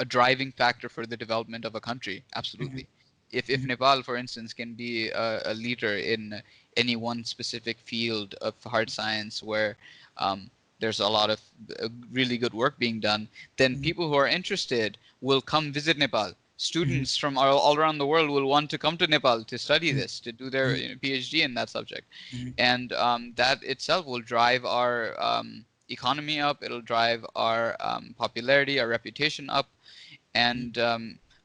Speaker 2: driving factor for the development of a country. Absolutely. If Nepal, for instance, can be a leader in any one specific field of hard science where there's a lot of really good work being done, then people who are interested will come visit Nepal. Students from all around the world will want to come to Nepal to study this, to do their PhD in that subject, and that itself will drive our economy up. It'll drive our popularity, our reputation up, and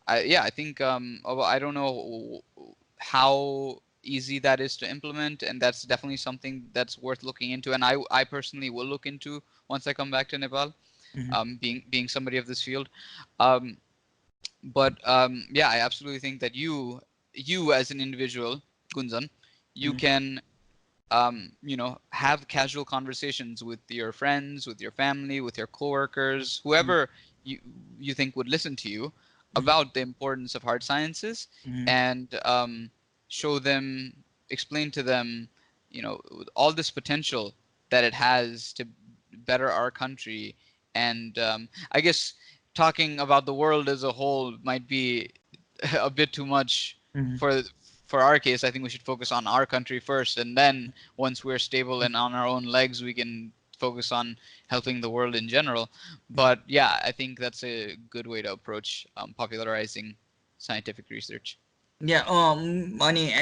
Speaker 2: I think I don't know how easy that is to implement, and that's definitely something that's worth looking into, and I personally will look into once I come back to Nepal, being somebody of this field. Um, but yeah, I absolutely think that you as an individual, Gunjan, you can have casual conversations with your friends, with your family, with your coworkers, whoever you you think would listen to you about the importance of hard sciences, and show them, explain to them, all this potential that it has to better our country, and I guess talking about the world as a whole might be a bit too much for for our case. I think we should focus on our country first, and then once we're stable and on our own legs, we can focus on helping the world in general. But yeah, I think that's a good way to approach popularizing scientific research.
Speaker 3: Yeah, money.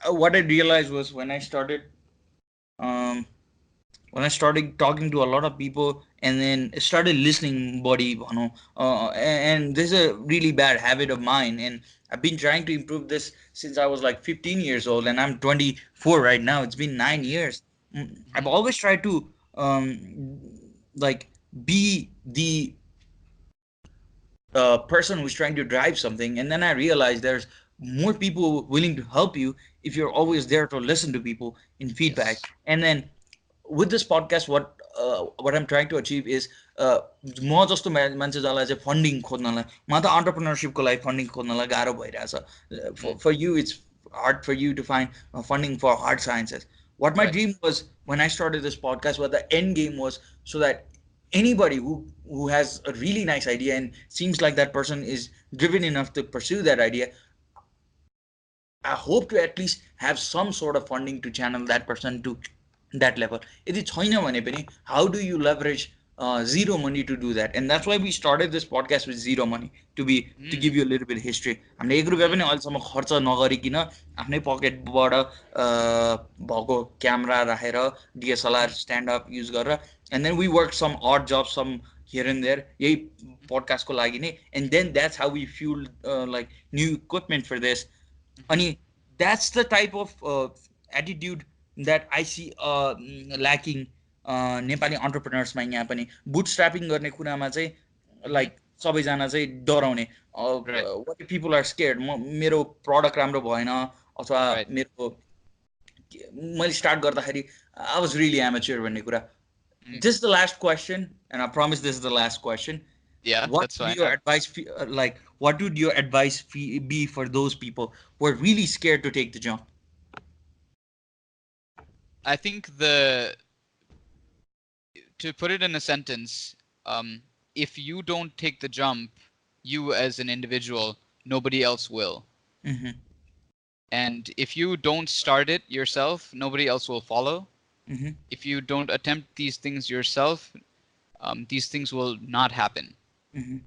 Speaker 3: What I realized was um, when I started talking to a lot of people and then started listening, body, and this is a really bad habit of mine, and I've been trying to improve this since I was like 15 years old, and I'm 24 right now. It's been 9 years. I've
Speaker 2: Hmm.
Speaker 3: always tried to like be the person who's trying to drive something, and then I realized there's more people willing to help you if you're always there to listen to people in feedback.
Speaker 2: Yes.
Speaker 3: And then with this podcast, what I'm trying to achieve is म जस्तो मान्छे जसलाई चाहिँ funding खोज्नलाई, म त अन्टरप्रिनरसिपको लागि funding खोज्नलाई गाह्रो भइरहेछ. For you, it's hard for you to find funding for hard sciences. What my
Speaker 2: Right.
Speaker 3: dream was when I started this podcast, what the end game was, so that anybody who has a really nice idea and seems like that person is driven enough to pursue that idea, I hope to at least have some sort of funding to channel that person to that level. यदि छैन भने पनि, how do you leverage zero money to do that? And that's why we started this podcast with zero money, to give
Speaker 2: Mm.
Speaker 3: you a little bit of history. हामीले 1 रुपियाँ पनि अहिलेसम्म खर्च नगरिकन आफ्नै पकेटबाट भएको क्यामेरा राखेर डिएसएलआर स्ट्यान्ड अप युज गरेर, and then we worked some odd jobs, some here and there, यही पडकास्टको लागि नै, and then that's how we fueled like new equipment for this.
Speaker 2: Hmm.
Speaker 3: Ani, that's the type of attitude that I see lacking Nepali अन्टरप्रेनर्समा यहाँ पनि. बुटस्ट्र्यापिङ गर्ने कुरामा चाहिँ
Speaker 2: Hmm.
Speaker 3: Like सबैजना चाहिँ डराउने.
Speaker 2: Right.
Speaker 3: What people are scared, मेरो प्रडक्ट राम्रो भएन, अथवा
Speaker 2: Right.
Speaker 3: मेरो मैले स्टार्ट गर्दाखेरि I was really amateur भन्ने कुरा.
Speaker 2: Mm.
Speaker 3: This is the last question, and I promise this is the last question.
Speaker 2: Yeah,
Speaker 3: What
Speaker 2: that's
Speaker 3: would
Speaker 2: fine.
Speaker 3: your advice what would your advice be for those people who are really scared to take the jump?
Speaker 2: I think to put it in a sentence, if you don't take the jump, you as an individual, nobody else will.
Speaker 3: Mm-hmm.
Speaker 2: And if you don't start it yourself, nobody else will follow.
Speaker 3: Mm-hmm.
Speaker 2: If you don't attempt these things yourself, these things will not happen.
Speaker 3: Mm-hmm.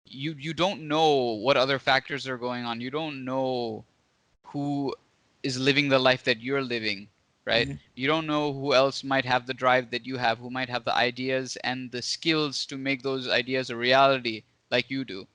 Speaker 2: You don't know what other factors are going on. You don't know who is living the life that you're living, right?
Speaker 3: Mm-hmm.
Speaker 2: You don't know who else might have the drive that you have, who might have the ideas and the skills to make those ideas a reality like you do.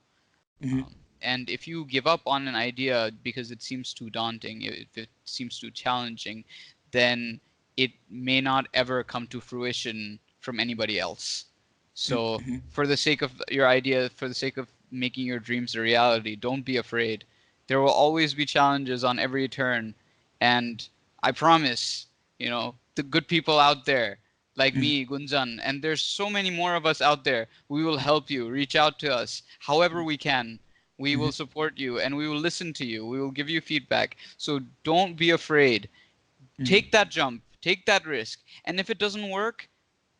Speaker 3: Mm-hmm.
Speaker 2: And if you give up on an idea because it seems too daunting, if it seems too challenging, then it may not ever come to fruition from anybody else. So,
Speaker 3: Mm-hmm.
Speaker 2: for the sake of your idea, for the sake of making your dreams a reality, don't be afraid. There will always be challenges on every turn. And I promise, the good people out there, like
Speaker 3: Mm-hmm.
Speaker 2: me, Gunjan, and there's so many more of us out there, we will help you. Reach out to us however we can. We
Speaker 3: Mm-hmm.
Speaker 2: will support you and we will listen to you. We will give you feedback. So don't be afraid.
Speaker 3: Mm-hmm.
Speaker 2: Take that jump, take that risk. And if it doesn't work,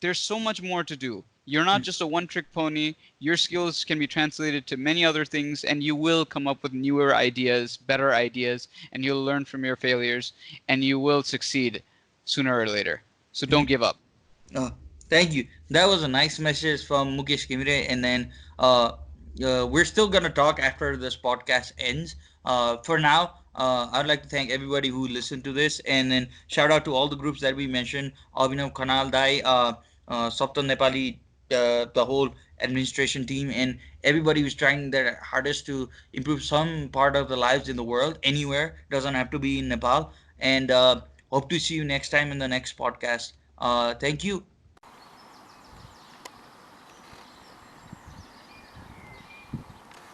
Speaker 2: there's so much more to do. You're not just a one trick pony. Your skills can be translated to many other things, and you will come up with newer ideas, better ideas, and you'll learn from your failures, and you will succeed sooner or later. So don't give up.
Speaker 3: Oh, thank you. That was a nice message from Mukesh Ghimire. And then we're still going to talk after this podcast ends. For now, I'd like to thank everybody who listened to this. And then shout out to all the groups that we mentioned: Abhinav Kanal Dai, Saptan Nepali, the whole administration team, and everybody who's trying their hardest to improve some part of the lives in the world, anywhere. Doesn't have to be in Nepal. And hope to see you next time in the next podcast. Thank you.